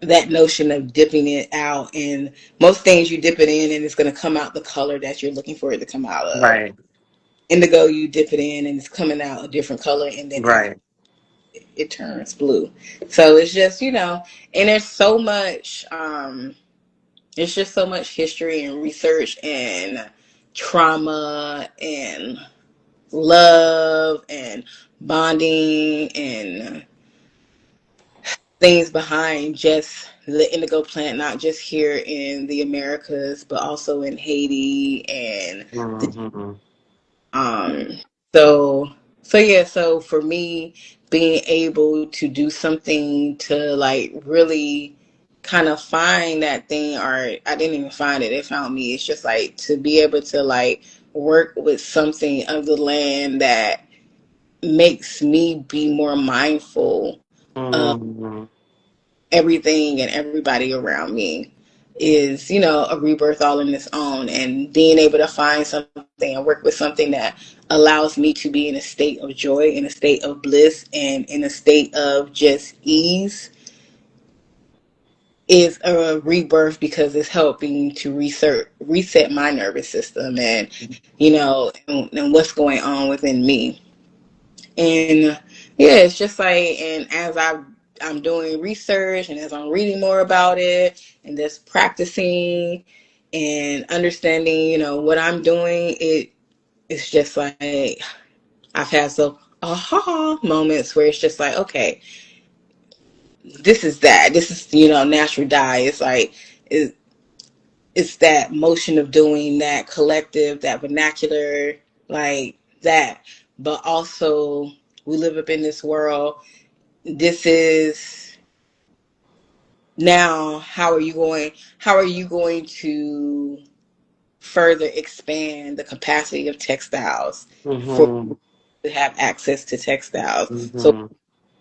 that notion of dipping it out. And most things you dip it in and it's going to come out the color that you're looking for it to come out of. right, Indigo, you dip it in and it's coming out a different color, and then after right. it turns blue. So it's just, and there's so much, it's just so much history and research and trauma and love and bonding and things behind just the indigo plant, not just here in the Americas, but also in Haiti and the Mm-hmm. um so so for me, being able to do something to like really kind of find that thing, or I didn't even find it, it found me. It's just like to be able to like work with something of the land that makes me be more mindful of Mm-hmm. everything and everybody around me is, a rebirth all in its own. And being able to find something and work with something that allows me to be in a state of joy, in a state of bliss, and in a state of just ease is a rebirth, because it's helping to reset my nervous system, and and what's going on within me. And yeah, it's just like, and as I'm doing research, and as I'm reading more about it, and just practicing and understanding, what I'm doing, it's just like I've had some aha moments where it's just like, okay, this is natural dye. It's like it, it's that motion of doing, that collective, that vernacular, like that. But also, we live up in this world. This is now. How are you going to further expand the capacity of textiles for Mm-hmm. to have access to textiles? So, Mm-hmm.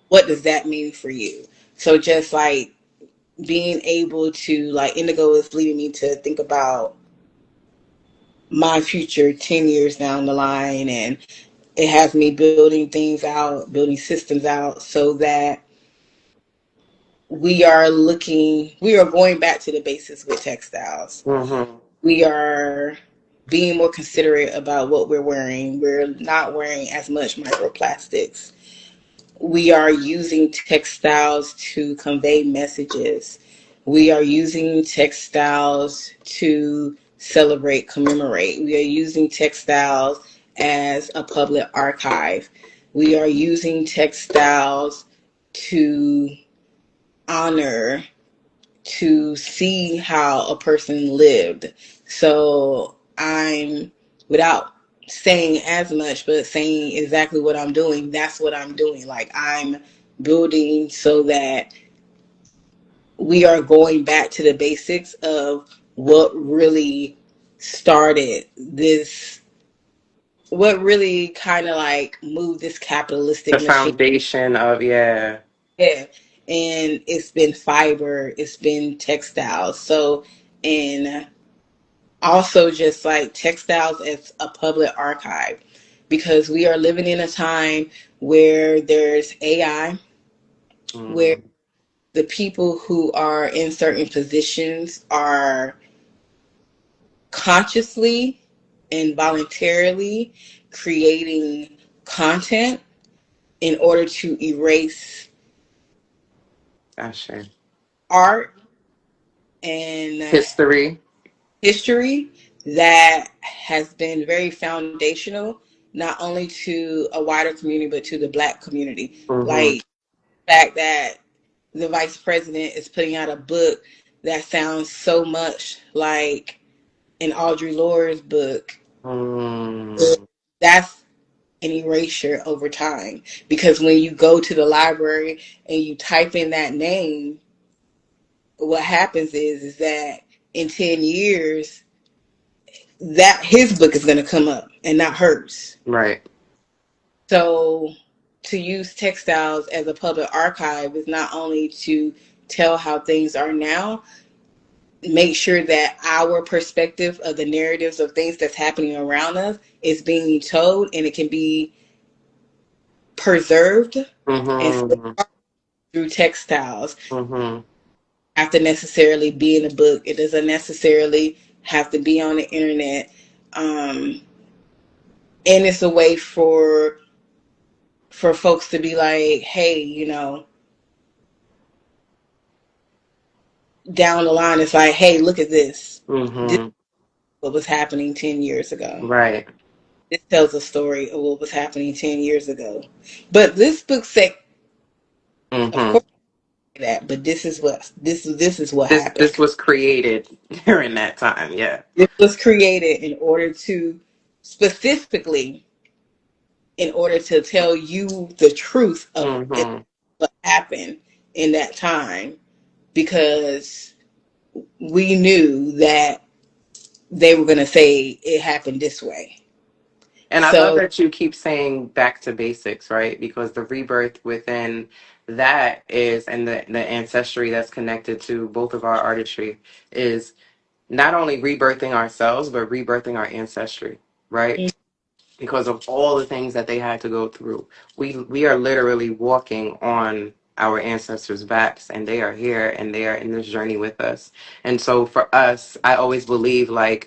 what does that mean for you? So, just like being able to, like, Indigo is leading me to think about my future 10 years down the line, and it has me building things out, building systems out, so that we are going back to the basics with textiles. Mm-hmm. We are being more considerate about what we're wearing. We're not wearing as much microplastics. We are using textiles to convey messages. We are using textiles to celebrate, commemorate. We are using textiles as a public archive. We are using textiles to honor, to see how a person lived. So I'm, without saying as much, but saying exactly what I'm doing, that's what I'm doing. Like, I'm building so that we are going back to the basics of what really started this, what really kind of like moved this The capitalistic machine. foundation of, yeah. Yeah. And it's been fiber, it's been textiles. So, and also just like textiles as a public archive, because we are living in a time where there's AI, where Mm-hmm. the people who are in certain positions are consciously and voluntarily creating content in order to erase Gotcha. art and History. history that has been very foundational, not only to a wider community, but to the Black community. Mm-hmm. Like the fact that the vice president is putting out a book that sounds so much like an Audre Lorde's book. Mm. That's an erasure over time, because when you go to the library and you type in that name, what happens is that in 10 years that his book is going to come up and not hers. Right. So to use textiles as a public archive is not only to tell how things are now, make sure that our perspective of the narratives of things that's happening around us is being told, and it can be preserved and Mm-hmm. through textiles. Mm-hmm. Have to necessarily be in a book. It doesn't necessarily have to be on the internet. And it's a way for folks to be like, hey, down the line, it's like, hey, look at this. This is Mm-hmm. what was happening 10 years ago. Right. This tells a story of what was happening 10 years ago. But this book said, of Mm-hmm. course, that, but this is what This happened. was created during that time. Yeah. This was created in order to, specifically, in order to tell you the truth of Mm-hmm. what happened in that time, because we knew that they were going to say it happened this way. And I love So, that you keep saying back to basics, right? Because the rebirth within that is, and the ancestry that's connected to both of our artistry is not only rebirthing ourselves, but rebirthing our ancestry, right? mm, Because of all the things that they had to go through. We are literally walking on our ancestors' backs, and they are here and they are in this journey with us. And so for us, I always believe like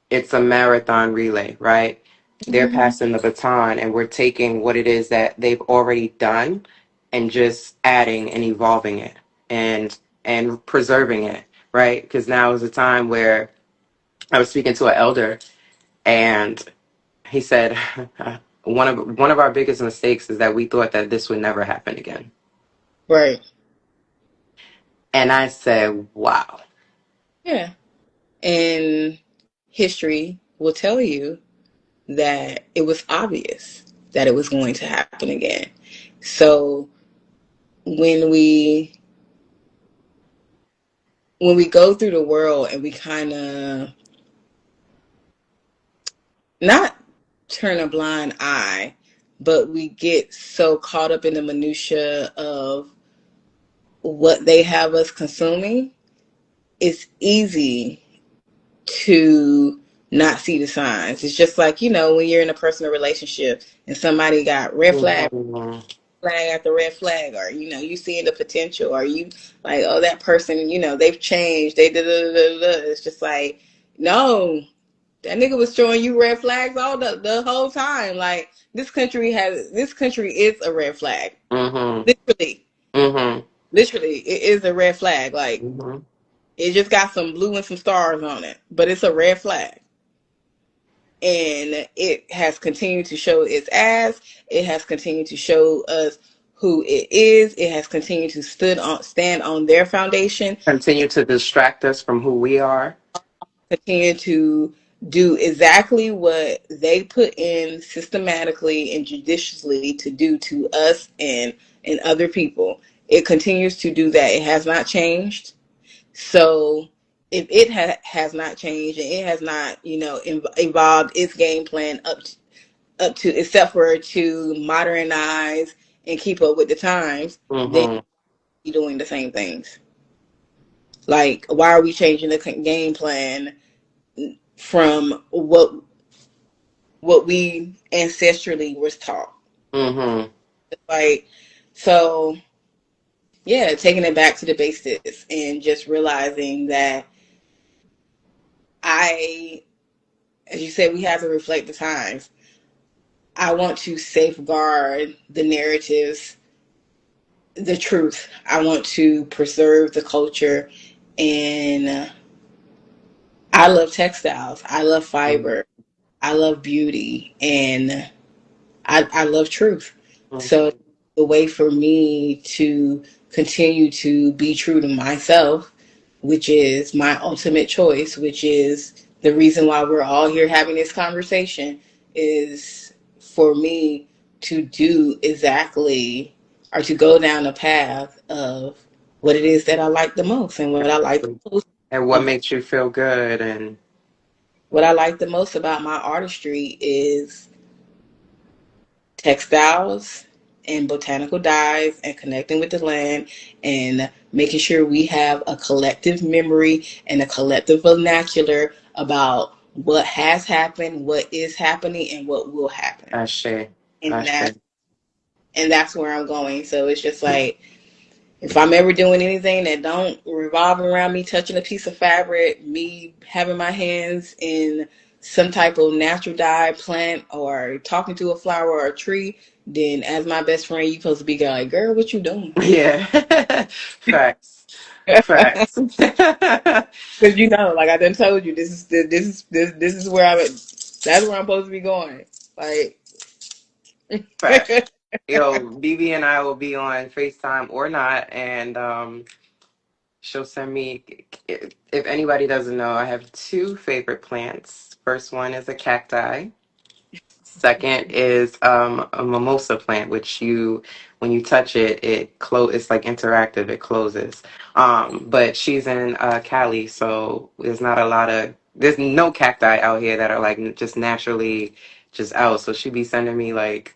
it's a marathon relay, right? They're mhm, passing the baton and we're taking what it is that they've already done and just adding and evolving it and preserving it, right? Because now is a time where I was speaking to an elder and he said one of our biggest mistakes is that we thought that this would never happen again. right. And I said, wow. Yeah. And history will tell you that it was obvious that it was going to happen again. So when we when we go through the world and we kind of not turn a blind eye, but we get so caught up in the minutia of what they have us consuming, it's easy to not see the signs. It's just like, when you're in a personal relationship and somebody got red flag, Mhm. flag after red flag, or, you seeing the potential, or you like, oh, that person, they've changed. They da da da da da. It's just like, no, that nigga was showing you red flags all the whole time. Like this country is a red flag. Mhm. Literally. Mhm. Literally, it is a red flag. Like Mhm. it just got some blue and some stars on it, but it's a red flag. And it has continued to show its ass. It has continued to show us who it is. It has continued to stand on their foundation. Continue to distract us from who we are. Continue to do exactly what they put in systematically and judiciously to do to us and other people. It continues to do that. It has not changed. So if it has not changed and it has not, evolved its game plan up to except for to modernize and keep up with the times, then Mhm. you're doing the same things. Like, why are we changing the game plan from what we ancestrally was taught? Mhm. Like, so yeah, taking it back to the basics and just realizing that I, as you said, we have to reflect the times. I want to safeguard the narratives, the truth. I want to preserve the culture, and I love textiles. I love fiber. I love beauty, and I love truth. So Mhm. the way for me to continue to be true to myself, which is my ultimate choice, which is the reason why we're all here having this conversation, is for me to do exactly or to go down the path of what it is that I like the most. And what I like Exactly. the most And what makes you feel good and what I like the most about my artistry is textiles and botanical dyes and connecting with the land and making sure we have a collective memory and a collective vernacular about what has happened, what is happening, and what will happen. Ashe. And Ashe. that's where I'm going. So it's just like, if I'm ever doing anything that don't revolve around me touching a piece of fabric, me having my hands in some type of natural dye plant or talking to a flower or a tree, then as my best friend, you supposed to be like, girl, what you doing? Yeah. Facts. Facts. Because like I done told you, this is where I'm at. That's where I'm supposed to be going. Like, Facts. Yo, BB and I will be on FaceTime or not, and she'll send me. If anybody doesn't know, I have two favorite plants. First one is a cacti. Second is a mimosa plant, which when you touch it, it's like interactive. It closes. But she's in Cali, so there's no cacti out here that are like just naturally just out. So she be sending me like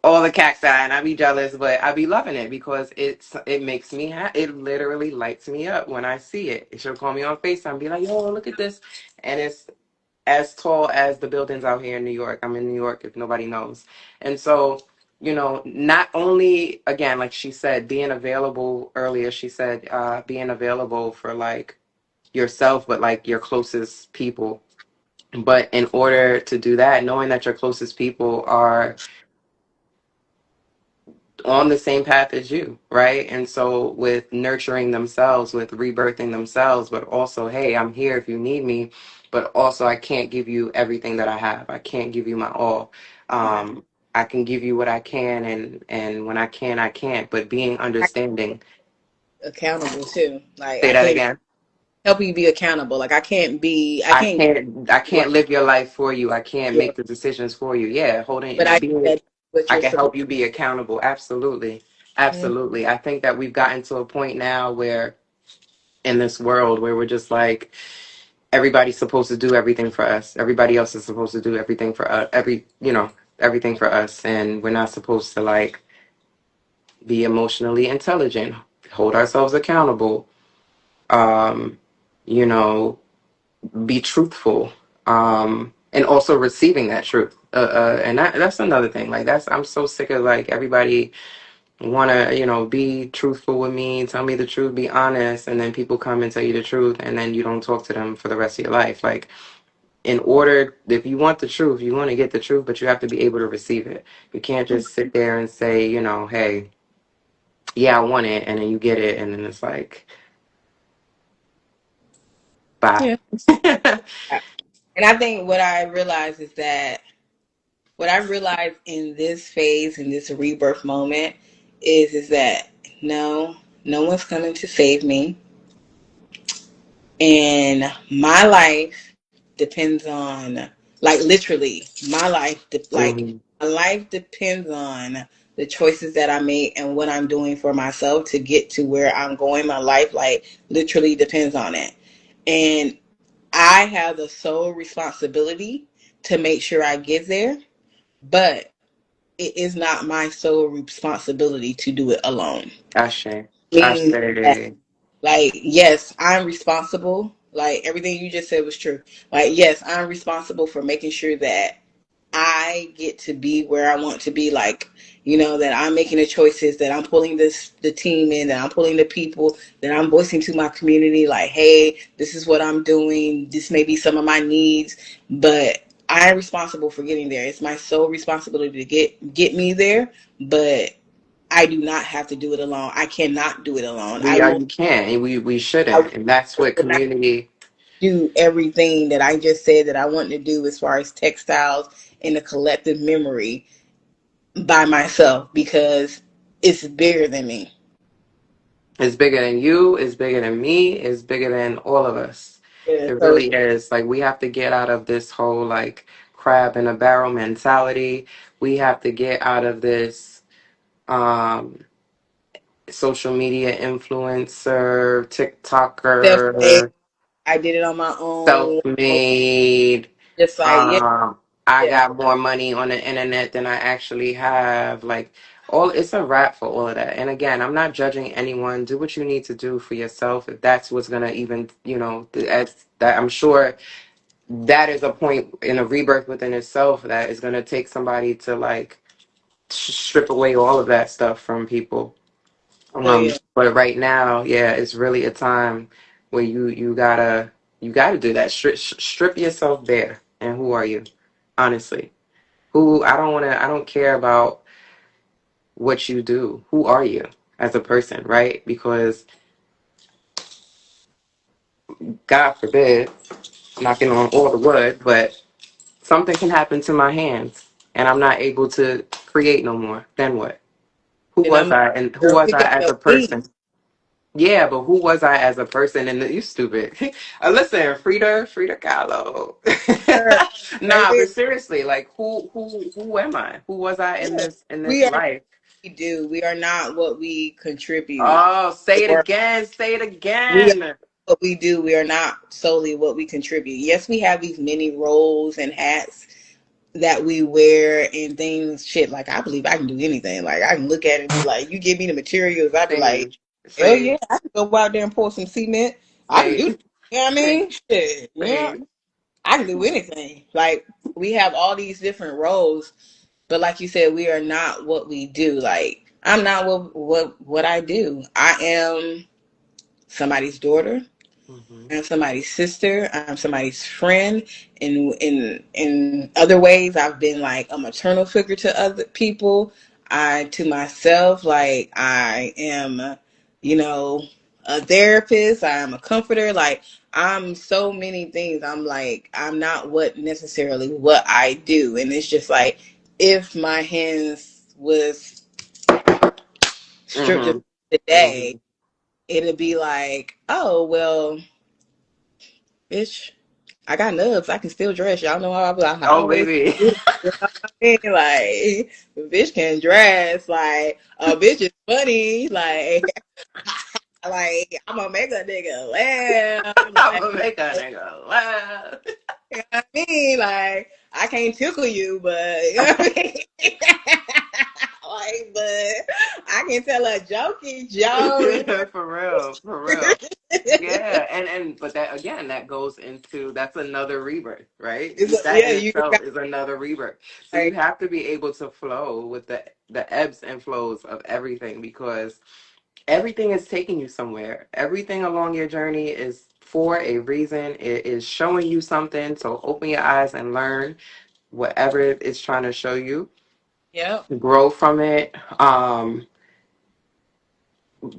all the cacti, and I be jealous, but I be loving it because it makes me it literally lights me up when I see it. She'll call me on FaceTime and be like, "Yo, look at this," and it's as tall as the buildings out here in New York. I'm in New York, if nobody knows. And so, not only, again, like she said, being available earlier, she said, being available for like yourself, but like your closest people. But in order to do that, knowing that your closest people are on the same path as you, right? And so with nurturing themselves, with rebirthing themselves, but also, hey, I'm here if you need me, but also I can't give you everything that I have. I can't give you my all. Right. I can give you what I can, and when I can, I can't. But being I understanding. accountable too. Like Say I that can't again. help you be accountable. Like I I can't can't. I right. can't live your life for you. I can't Yeah. make the decisions for you. Yeah, But holding I being. that's what I you're can supposed help you be accountable. Absolutely. to. Absolutely. I think that we've gotten to a point now where in this world where we're just like everybody's supposed to do everything for us. Everybody else is supposed to do everything for us. Everything for us, and we're not supposed to like be emotionally intelligent, hold ourselves accountable, um, you know, be truthful, and also receiving that truth. And that's another thing. Like I'm so sick of like everybody want to be truthful with me, tell me the truth, be honest, and then people come and tell you the truth and then you don't talk to them for the rest of your life. Like, in order, if you want the truth, you want to get the truth, but you have to be able to receive it. You can't just sit there and say, hey, yeah, I want it, and then you get it, and then it's like, bye. Yeah. And I think what I realized in this phase, in this rebirth moment, is that no, no one's coming to save me, and my life depends on, like, literally, Hmm. my life depends on the choices that I make and what I'm doing for myself to get to where I'm going. My life, like, literally depends on it, and I have the sole responsibility to make sure I get there, but it is not my sole responsibility to do it alone. Ashe. Means that, Ashe. like, yes, I'm responsible. Like, everything you just said was true. Like, yes, I'm responsible for making sure that I get to be where I want to be. Like, that I'm making the choices, that I'm pulling the team in, that I'm pulling the people, that I'm voicing to my community, like, hey, this is what I'm doing. This may be some of my needs, but I'm responsible for getting there. It's my sole responsibility to get me there, but I do not have to do it alone. I cannot do it alone. You can't, and we I shouldn't, and that's what will not community. do everything that I just said that I want to do as far as textiles in a collective memory by myself because it's bigger than me. Is bigger than you, is bigger than me, is bigger than all of us. Yeah, It so really is. Like, we have to get out of this whole like crab in a barrel mentality. We have to get out of this um social media influencer, self-made. TikToker, I did it on my own. self-made. Just like, yeah, I yeah, got more money on the internet than I actually have. Like, all it's a wrap for all of that. And again, I'm not judging anyone. Do what you need to do for yourself. If that's what's gonna even, as that I'm sure that is a point in a rebirth within itself that is gonna take somebody to like strip away all of that stuff from people. oh yeah, But right now, yeah, it's really a time where you gotta do that. Strip yourself bare. And who are you? Honestly, who I don't care about what you do. Who are you as a person, right? Because God forbid, knocking on all the wood, but something can happen to my hands, and I'm not able to create no more. Then what? Who then was I'm I? And who girl, was pick I up as your a wings. person? Yeah, but who was I as a person? And you stupid. Listen, Frida Kahlo. Girl, Nah, baby, but seriously, like who am I? Who was I in yeah, this we are. life? We do. We are not what we contribute. Oh, say it Or again. Say it we are again. what we do. We are not solely what we contribute. Yes, we have these many roles and hats, that we wear and things, shit, like I believe I can do anything. Like I can look at it and be like, you give me the materials, I'd be like, Same, hell same, yeah, I can go out there and pour some cement. I can do same, that. You know what I same, mean? Shit. Yeah. same. I can do anything. Like we have all these different roles, but like you said, we are not what we do. Like I'm not what I do. I am somebody's daughter. Hmm. I'm somebody's sister. I'm somebody's friend. In other ways, I've been like a maternal figure to other people. I to myself, like I am, you know, a therapist. I am a comforter. Like I'm so many things. I'm like I'm not what necessarily what I do, and it's just like if my hands was stripped of Hmm. today, Hmm. it'd be like, oh well, bitch. I got nubs. I can still dress. Y'all know how I Oh, always baby. do. You know what I mean? Like, a bitch can dress. Like, a bitch is funny. Like I'm gonna make a nigga laugh. I'm Like, gonna make a nigga laugh. you know what I mean? Like, I can't tickle you, but you know what I mean? Like, but I can tell a jokey joke. For real, for real. Yeah, and but that again, that goes into that's another rebirth, right? That Yeah, in you itself got is another rebirth. So you like, have to be able to flow with the ebbs and flows of everything because everything is taking you somewhere. Everything along your journey is for a reason. It is showing you something. So open your eyes and learn whatever it's trying to show you. yep, Grow from it.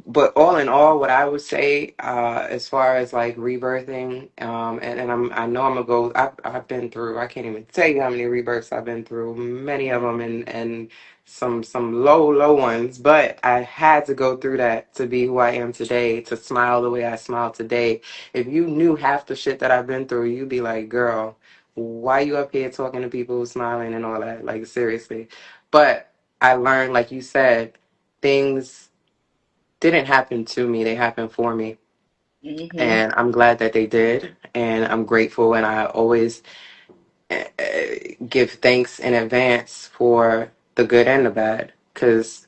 But all in all, what I would say, as far as like rebirthing, and I know I'm gonna go. I've been through. I can't even tell you how many rebirths I've been through. Many of them, and some low ones. But I had to go through that to be who I am today. To smile the way I smile today. If you knew half the shit that I've been through, you'd be like, girl, why you up here talking to people, smiling and all that? Like seriously. But I learned, like you said, things didn't happen to me, they happened for me. hmm, And I'm glad that they did. And I'm grateful. And I always give thanks in advance for the good and the bad. Because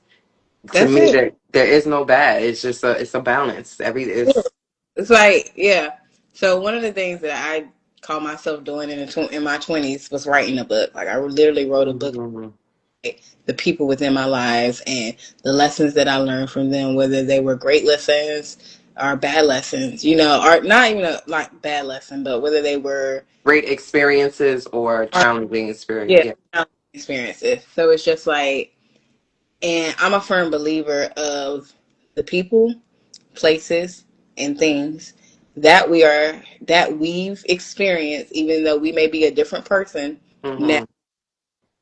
to that's me, it. there is no bad. It's a balance. It's It's like, yeah. So one of the things that I call myself doing in my 20s was writing a book. Like I literally wrote a book, mhm. like, the people within my lives and the lessons that I learned from them, whether they were great lessons or bad lessons, or not even like bad lesson, but whether they were, Great experiences or or, challenging experience. yeah, Yeah. experiences. So it's just like, and I'm a firm believer of the people, places, and things that we've experienced, even though we may be a different person now. Hmm.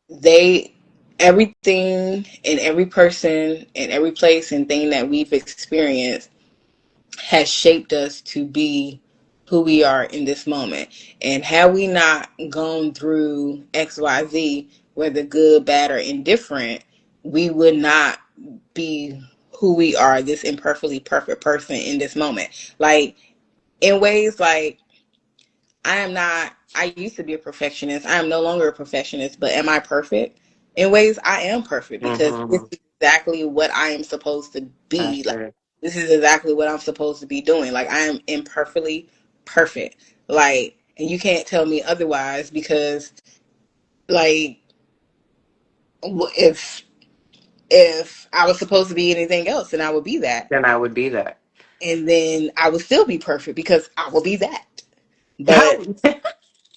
They Everything and every person and every place and thing that we've experienced has shaped us to be who we are in this moment. And had we not gone through XYZ, whether good, bad, or indifferent, we would not be who we are, this imperfectly perfect person in this moment. Like, in ways, like, I used to be a perfectionist. I am no longer a perfectionist, but am I perfect? In ways, I am perfect because this Hmm. is exactly what I am supposed to That's be. Like, it. this is exactly what I'm supposed to be doing. Like, I am imperfectly perfect. Like, and you can't tell me otherwise because, like, if I was supposed to be anything else, then I would be that, Then I would be that. and then I would still be perfect because I will be that. But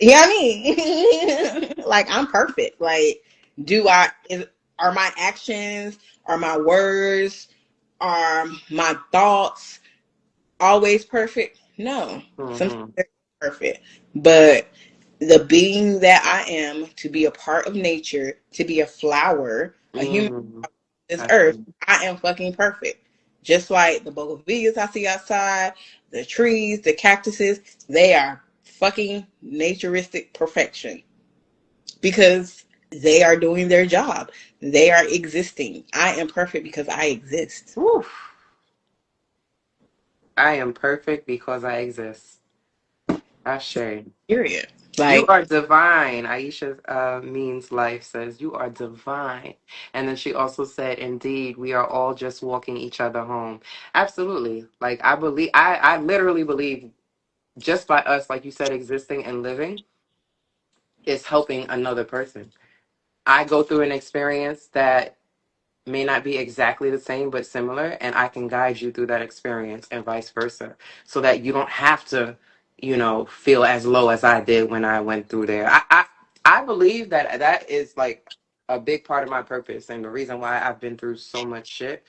yeah, I mean, like I'm perfect. Like, do I? Are my actions, are my words, are my thoughts always perfect? No, sometimes Hmm. they're perfect. But the being that I am, to be a part of nature, to be a flower, a human Hmm. on this That's earth, it. I am fucking perfect. Just like the bougainvilleas I see outside, the trees, the cactuses, they are fucking naturistic perfection because they are doing their job. They are existing. I am perfect because I exist. Woo. I am perfect because I exist. Ashe. Period. You Like, are divine. Aisha means life says you are divine. And then she also said, indeed, we are all just walking each other home. Absolutely. Like I believe I literally believe just by us, like you said, existing and living is helping another person. I go through an experience that may not be exactly the same but similar, and I can guide you through that experience and vice versa, so that you don't have to, feel as low as I did when I went through there. I believe that that is like a big part of my purpose, and the reason why I've been through so much shit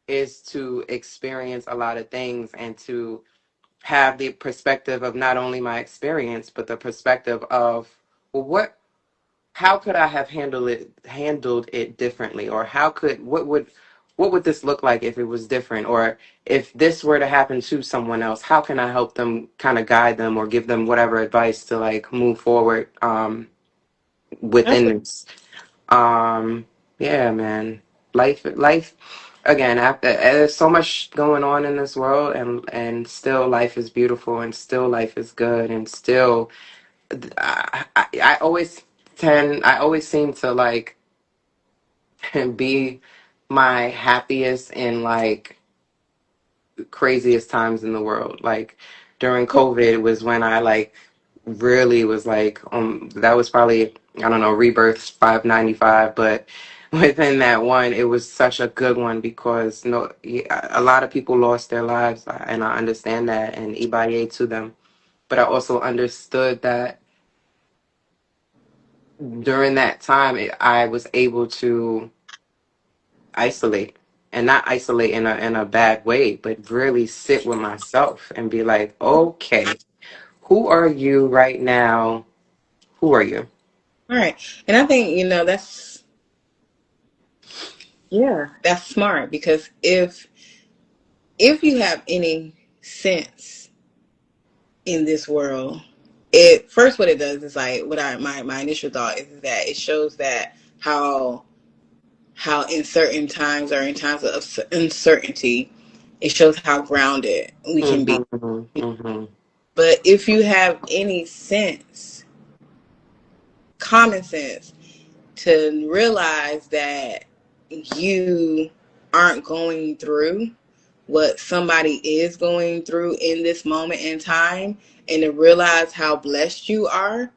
is to experience a lot of things and to have the perspective of not only my experience but the perspective of, well, how could I have handled it differently, or what would this look like if it was different, or if this were to happen to someone else, how can I help them, kind of guide them or give them whatever advice to like move forward within absolutely. this. Yeah, man. Life again, after there's so much going on in this world, and still life is beautiful, and still life is good, and still I always seem to like be my happiest in like craziest times in the world. Like during COVID was when I like really was like, that was probably, I don't know, Rebirth 595, but within that one, it was such a good one because no, a lot of people lost their lives, and I understand that, and Ibaye to them. But I also understood that during that time, I was able to isolate, and not isolate in a bad way, but really sit with myself and be like, okay, who are you right now? Who are you? All right. And I think, that's smart because if you have any sense in this world, it first what it does is like what I my initial thought is that it shows that how in certain times or in times of uncertainty, it shows how grounded we can be. Mm-hmm, mm-hmm. But if you have any sense, common sense, to realize that you aren't going through what somebody is going through in this moment in time, and to realize how blessed you are,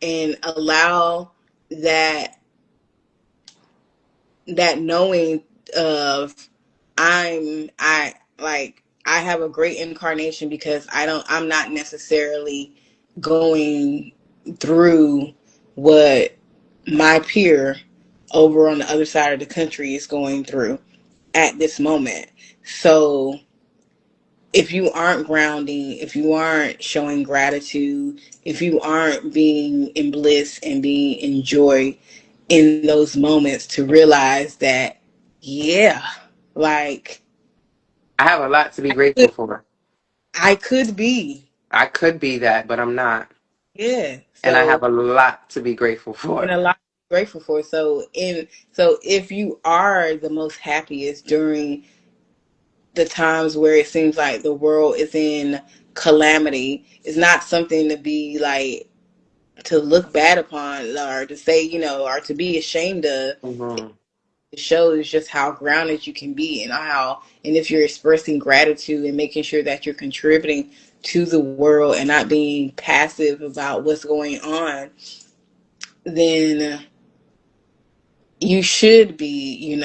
and allow that that knowing of I have a great incarnation because I'm not necessarily going through what my peer over on the other side of the country is going through at this moment. So if you aren't grounding, if you aren't showing gratitude, if you aren't being in bliss and being in joy in those moments, to realize that, yeah, like I have a lot to be I grateful could, for. I could be, I could be that, but I'm not. yeah. And I So, have a lot to be grateful and for. a lot to be grateful for. So if you are the most happiest during the times where it seems like the world is in calamity, it's not something to be like to look bad upon or to say, or to be ashamed of. Hmm. It shows just how grounded you can be, and if you're expressing gratitude and making sure that you're contributing to the world and not being passive about what's going on, then you should be,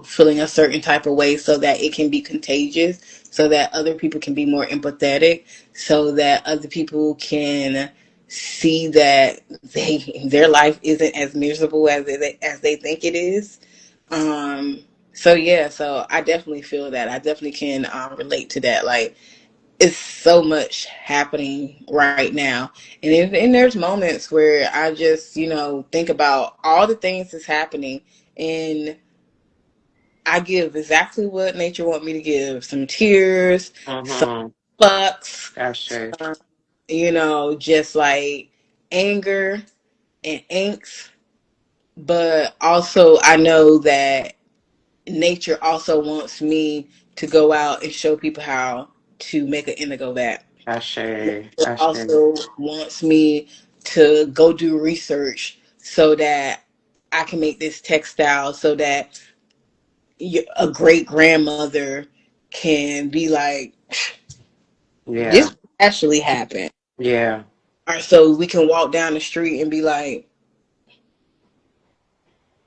feeling a certain type of way so that it can be contagious, so that other people can be more empathetic, so that other people can see that their life isn't as miserable as they think it is. Um, so yeah, so I definitely feel that. I definitely can relate to that. Like, it's so much happening right now, and there's moments where I just think about all the things that's happening, and I give exactly what nature want me to give: some tears, some Hmm. fucks, That's true. some, just like anger and angst. But also, I know that nature also wants me to go out and show people how to make an indigo vat. That's true. It That's true. also wants me to go do research so that I can make this textile so that a great grandmother can be like, Yeah. this actually happened. Yeah. Or so we can walk down the street and be like,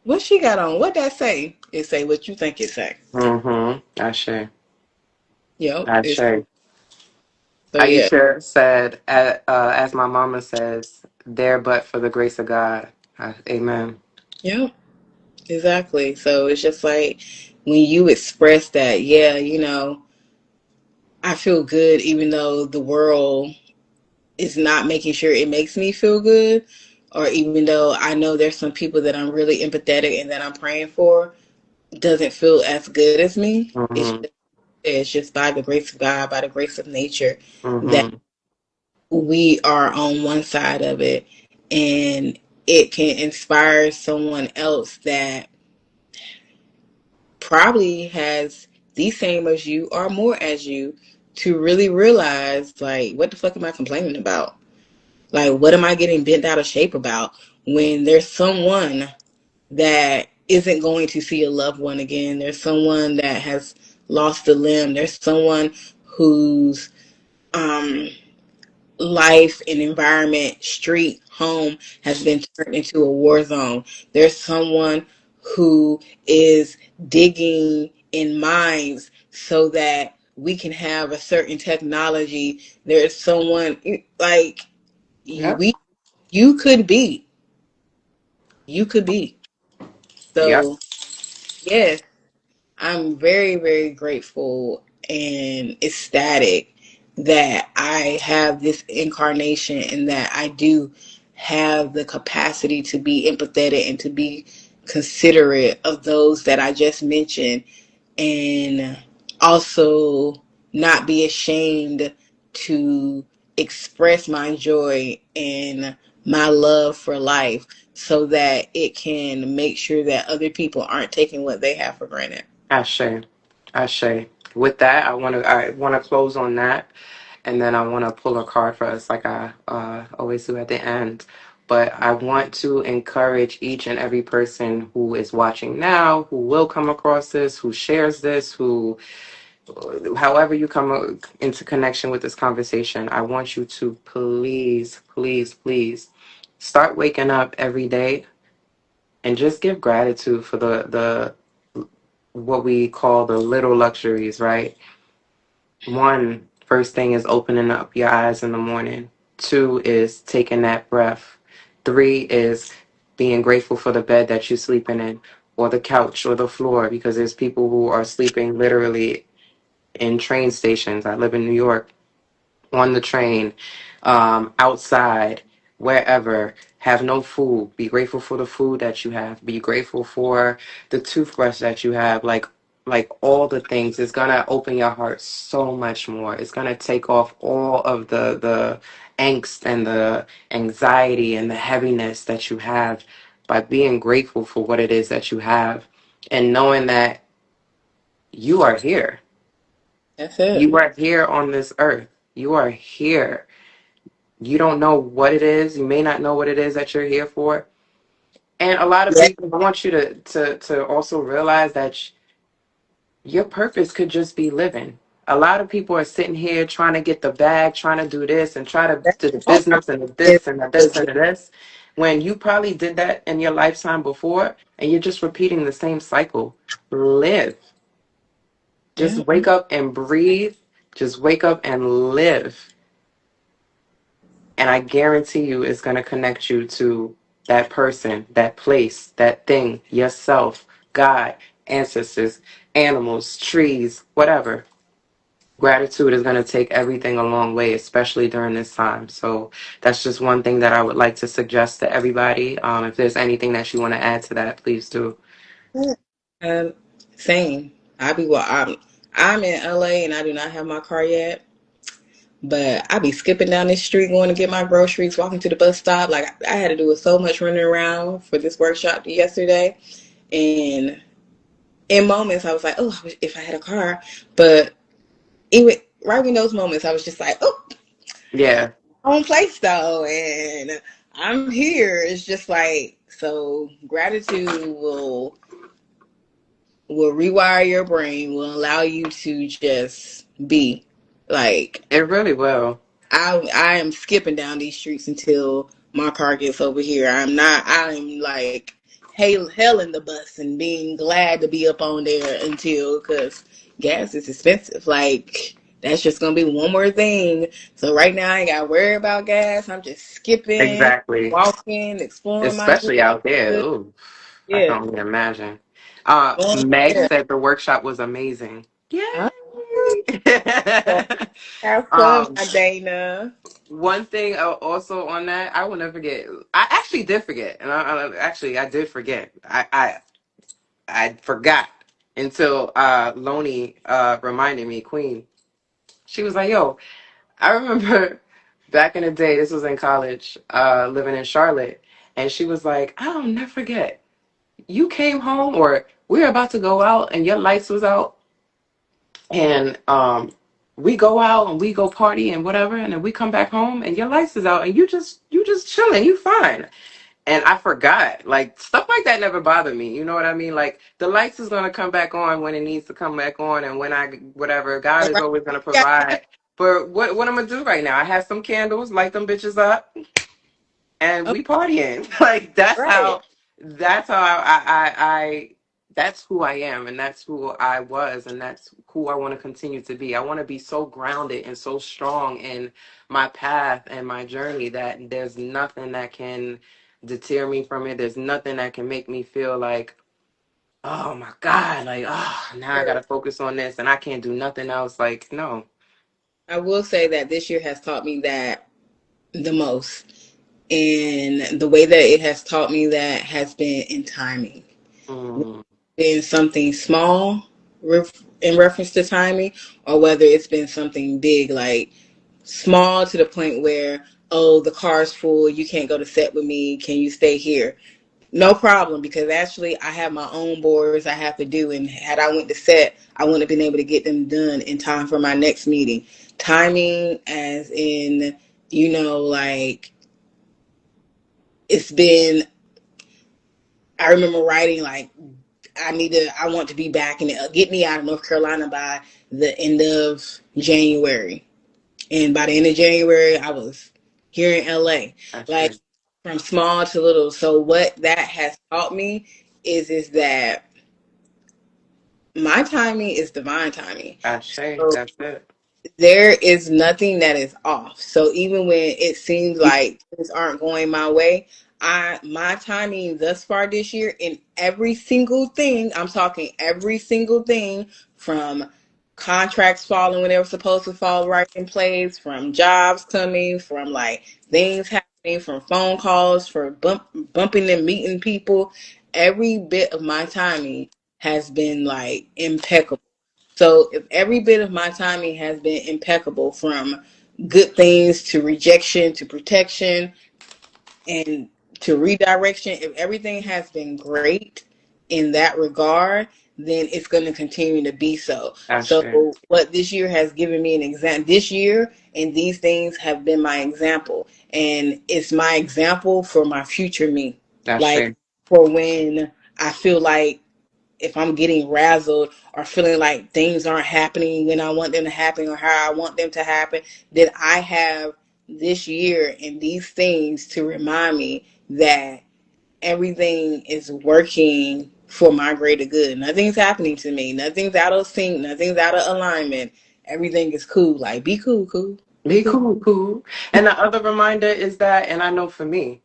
what she got on? What that say? It say what you think it say. Mm-hmm. Ashe. Yep. It's, Ashe. so yeah. Aisha said, as my mama says, there but for the grace of God. Amen. Yep. Exactly. So it's just like when you express that, yeah, I feel good even though the world is not making sure it makes me feel good, or even though I know there's some people that I'm really empathetic and that I'm praying for doesn't feel as good as me. Mm-hmm. It's just by the grace of God, by the grace of nature, that Mm-hmm. we are on one side of it, and it can inspire someone else that probably has the same as you or more as you to really realize, like, what the fuck am I complaining about? Like, what am I getting bent out of shape about when there's someone that isn't going to see a loved one again? There's someone that has lost a limb. There's someone whose um, life and environment, street, home has been turned into a war zone. There's someone who is digging in mines so that we can have a certain technology. There's someone like Yep. we you could be. You could be. Yep. So yes, I'm very, very grateful and ecstatic that I have this incarnation and that I do have the capacity to be empathetic and to be considerate of those that I just mentioned, and also not be ashamed to express my joy and my love for life so that it can make sure that other people aren't taking what they have for granted. Ashe. Ashe. With that, I want to close on that, and then I want to pull a card for us, like I always do at the end. But I want to encourage each and every person who is watching now, who will come across this, who shares this, who, however you come into connection with this conversation, I want you to please, please, please start waking up every day and just give gratitude for the what we call the little luxuries, right? One, first thing is opening up your eyes in the morning. Two is taking that breath. Three is being grateful for the bed that you're sleeping in, or the couch, or the floor, because there's people who are sleeping literally in train stations. I live in New York, on the train, outside, wherever, have no food. Be grateful for the food that you have. Be grateful for the toothbrush that you have. Like all the things, it's gonna open your heart so much more. It's gonna take off all of the angst and the anxiety and the heaviness that you have by being grateful for what it is that you have, and knowing that you are here. That's it. You are here on this earth. You are here. You don't know what it is. You may not know what it is that you're here for. And a lot of Yeah. people, I want you to also realize that your purpose could just be living. A lot of people are sitting here trying to get the bag, trying to do this and try to do the business and the this and the this and the this. When you probably did that in your lifetime before and you're just repeating the same cycle. Live. Just Yeah. wake up and breathe. Just wake up and live. And I guarantee you it's going to connect you to that person, that place, that thing, yourself, God, ancestors, animals, trees, whatever. Gratitude is going to take everything a long way, especially during this time. So that's just one thing that I would like to suggest to everybody. If there's anything that you want to add to that, please do. Um, Same. I'm in LA and I do not have my car yet. But I be skipping down this street going to get my groceries, walking to the bus stop. Like I had to do so much running around for this workshop yesterday. And in moments I was like, oh, I wish if I had a car. But even right in those moments I was just like, oh, Yeah. own place though. And I'm here. It's just like, so gratitude will rewire your brain, will allow you to just be. Like, It really will. I am skipping down these streets until my car gets over here. I'm like hell in the bus and being glad to be up on there until, because gas is expensive. Like, that's just gonna be one more thing. So right now I ain't gotta worry about gas. I'm just skipping, Exactly. walking, exploring my Especially out there. neighborhood. Ooh, I Yeah. can only imagine. Meg Yeah. said the workshop was amazing. Uh, Yay! so have fun, um, my Dana. One thing also on that, I will never forget. I actually did forget, and I did forget. I forgot until Loney reminded me. Queen, she was like, "Yo, I remember back in the day. This was in college, living in Charlotte, and she was like, I'll never forget. You came home, or we were about to go out, and your lights was out, and we go out and we go party and whatever, and then we come back home and your lights is out, and you just chilling, you fine." And I forgot, like, stuff like that never bothered me. You know what I mean? Like, the lights is gonna come back on when it needs to come back on, and when I whatever, God All is right. always gonna Yeah. provide. But what I'm gonna do right now? I have some candles, light them bitches up, and we partying. Like, Right. that's how I that's who I am, and that's who I was, and that's who I want to continue to be. I want to be so grounded and so strong in my path and my journey that there's nothing that can deter me from it. There's nothing that can make me feel like, oh my God, like, oh, now I gotta focus on this and I can't do nothing else. Like, no. I will say that this year has taught me that the most. And the way that it has taught me that has been in timing. Mm, Been something small in reference to timing, or whether it's been something big, like small to the point where, oh, the car's full, you can't go to set with me, can you stay here? No problem, because actually I have my own boards I have to do, and had I went to set, I wouldn't have been able to get them done in time for my next meeting. Timing, as in, like, it's been, I remember writing like, I want to be back and get me out of North Carolina by the end of January. And by the end of January, I was here in LA. that's Like, it. from small to little. So what that has taught me is that my timing is divine timing. So That's it. there is nothing that is off. So even when it seems like things aren't going my way, my timing thus far this year in every single thing, I'm talking every single thing, from contracts falling when they were supposed to fall right in place, from jobs coming, from like things happening, from phone calls, for bumping and meeting people, every bit of my timing has been like impeccable. So if every bit of my timing has been impeccable, from good things to rejection to protection and to redirection, if everything has been great in that regard, then it's going to continue to be so. That's So it. what this year has given me an example, this year and these things have been my example, and it's my example for my future me. That's Like, it. for when I feel like, if I'm getting razzled or feeling like things aren't happening when I want them to happen or how I want them to happen, then I have this year and these things to remind me that everything is working for my greater good. Nothing's happening to me. Nothing's out of sync. Nothing's out of alignment. Everything is cool. Like, be cool, cool. Be Be cool. cool, cool. And the other reminder is that, and I know for me,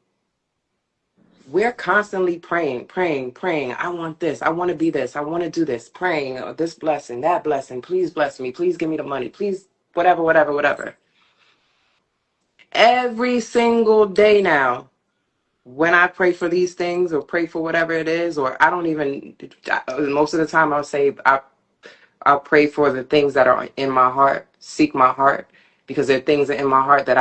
we're constantly praying, praying, praying. I want this. I want to be this. I want to do this. Praying, this blessing, that blessing. Please bless me. Please give me the money. Please, whatever, whatever, whatever. Every single day now, when I pray for these things or pray for whatever it is, or I don't even, most of the time I'll say, I'll pray for the things that are in my heart, seek my heart, because there are things in my heart that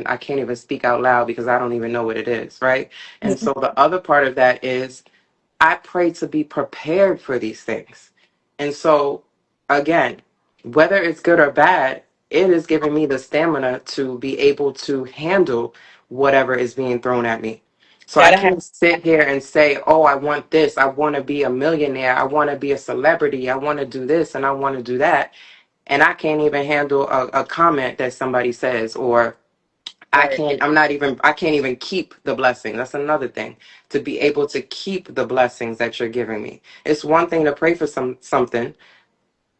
I can't even speak out loud because I don't even know what it is, right? And so the other part of that is I pray to be prepared for these things. And so, again, whether it's good or bad, it is giving me the stamina to be able to handle whatever is being thrown at me. So I Gotta have. can't sit here and say, oh, I want this. I want to be a millionaire. I want to be a celebrity. I want to do this and I want to do that. And I can't even handle a comment that somebody says, or Right. I can't even keep the blessing. That's another thing. To be able to keep the blessings that you're giving me. It's one thing to pray for something,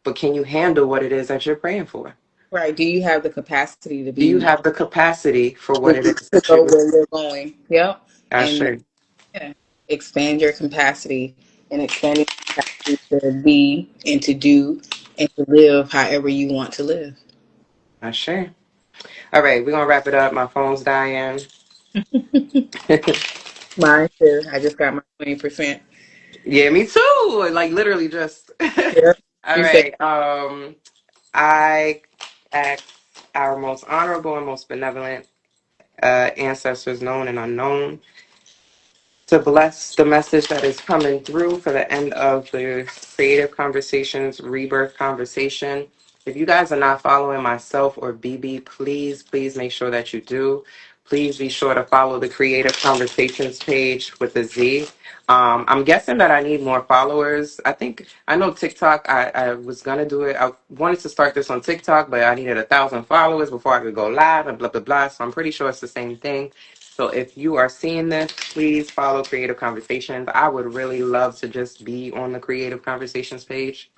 but can you handle what it is that you're praying for? Right. Do you have the capacity to Do you be have the capacity for what it is to that go you where you're going? Yep. I And sure. yeah, expand your capacity and expanding your capacity to be and to do and to live however you want to live. I sure. All right, we're gonna wrap it up. My phone's dying. Mine too. I just got my 20%. Yeah, me too. Like literally just Yep. all You said right. I ask our most honorable and most benevolent ancestors, known and unknown, to bless the message that is coming through for the end of the Creative Conversations Rebirth conversation. If you guys are not following myself or Bebe, please make sure that you do. Please be sure to follow the Creative Conversations page with a Z. I'm guessing that I need more followers. I know TikTok. I was gonna do it. I wanted to start this on TikTok, but I needed 1,000 followers before I could go live and blah blah blah. So I'm pretty sure it's the same thing. So if you are seeing this, please follow Creative Conversations. I would really love to just be on the Creative Conversations page,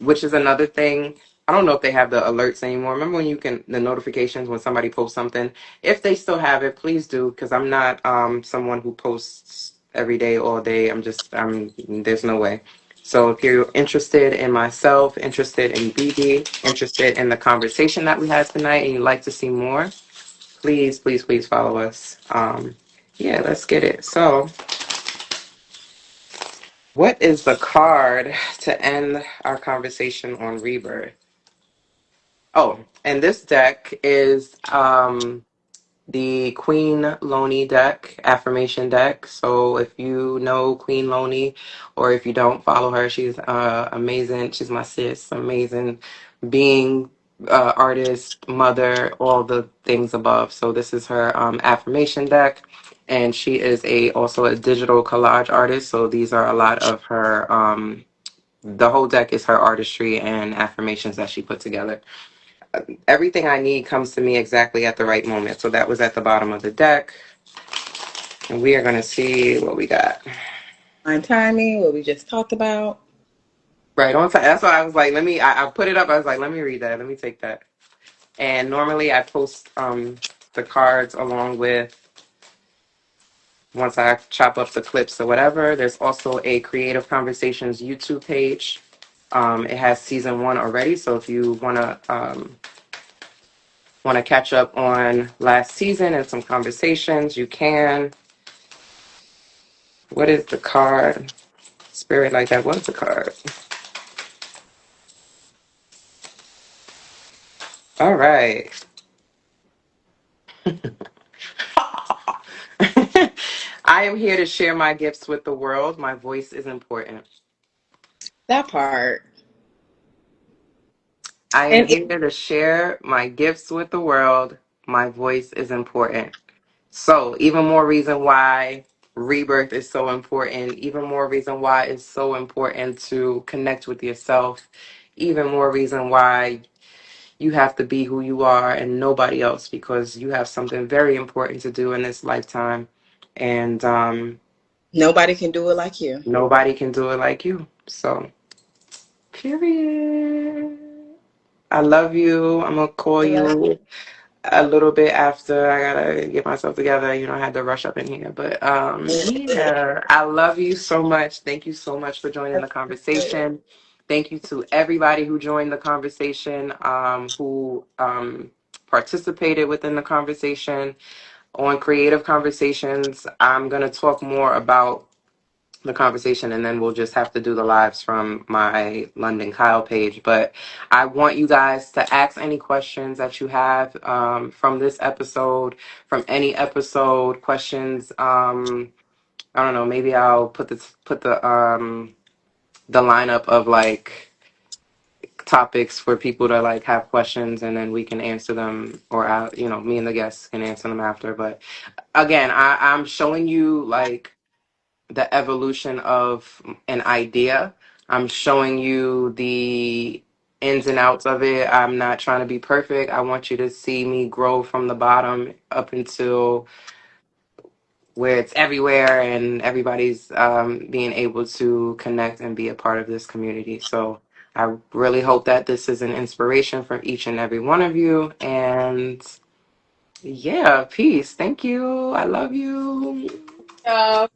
which is another thing. I don't know if they have the alerts anymore. Remember when the notifications when somebody posts something? If they still have it, please do, because I'm not someone who posts every day, all day. There's no way. So if you're interested in myself, interested in BB, interested in the conversation that we had tonight, and you'd like to see more, please follow us. Yeah, let's get it. So, what is the card to end our conversation on Rebirth? Oh, and this deck is the Queen Loney deck, affirmation deck. So if you know Queen Loney, or if you don't follow her, she's amazing. She's my sis, amazing being, artist, mother, all the things above. So this is her affirmation deck, and she is also a digital collage artist. So these are a lot of her. The whole deck is her artistry and affirmations that she put together. Everything I need comes to me exactly at the right moment. So that was at the bottom of the deck. And we are going to see what we got. fine timing, what we just talked about. Right on time. That's why I was like, I put it up. I was like, let me read that. Let me take that. And normally I post the cards along with, once I chop up the clips or whatever. There's also a Creative Conversations YouTube page. It has season 1 already. So if you want to catch up on last season and some conversations, you can. What is the card? Spirit like that was the card. All right. I am here to share my gifts with the world. My voice is important. That part. I am And here to share my gifts with the world. My voice is important. So, even more reason why rebirth is so important. Even more reason why it's so important to connect with yourself. Even more reason why you have to be who you are and nobody else, because you have something very important to do in this lifetime. And nobody can do it like you. nobody can do it like you. So, period. I love you. I'm going to call I love you a little bit after. I gotta get myself together. I had to rush up in here. But you. yeah, I love you so much. Thank you so much for joining the conversation. Thank you to everybody who joined the conversation, who participated within the conversation. On Creative Conversations, I'm gonna talk more about the conversation, and then we'll just have to do the lives from my London Kyle page. But I want you guys to ask any questions that you have, from this episode, from any episode questions. I don't know, maybe I'll put the lineup of like topics for people to like have questions, and then we can answer them, or me and the guests can answer them after. But again, I'm showing you like the evolution of an idea. I'm showing you the ins and outs of it. I'm not trying to be perfect. I want you to see me grow from the bottom up until where it's everywhere and everybody's being able to connect and be a part of this community. So I really hope that this is an inspiration for each and every one of you. And yeah, peace. Thank you. I love you. Uh,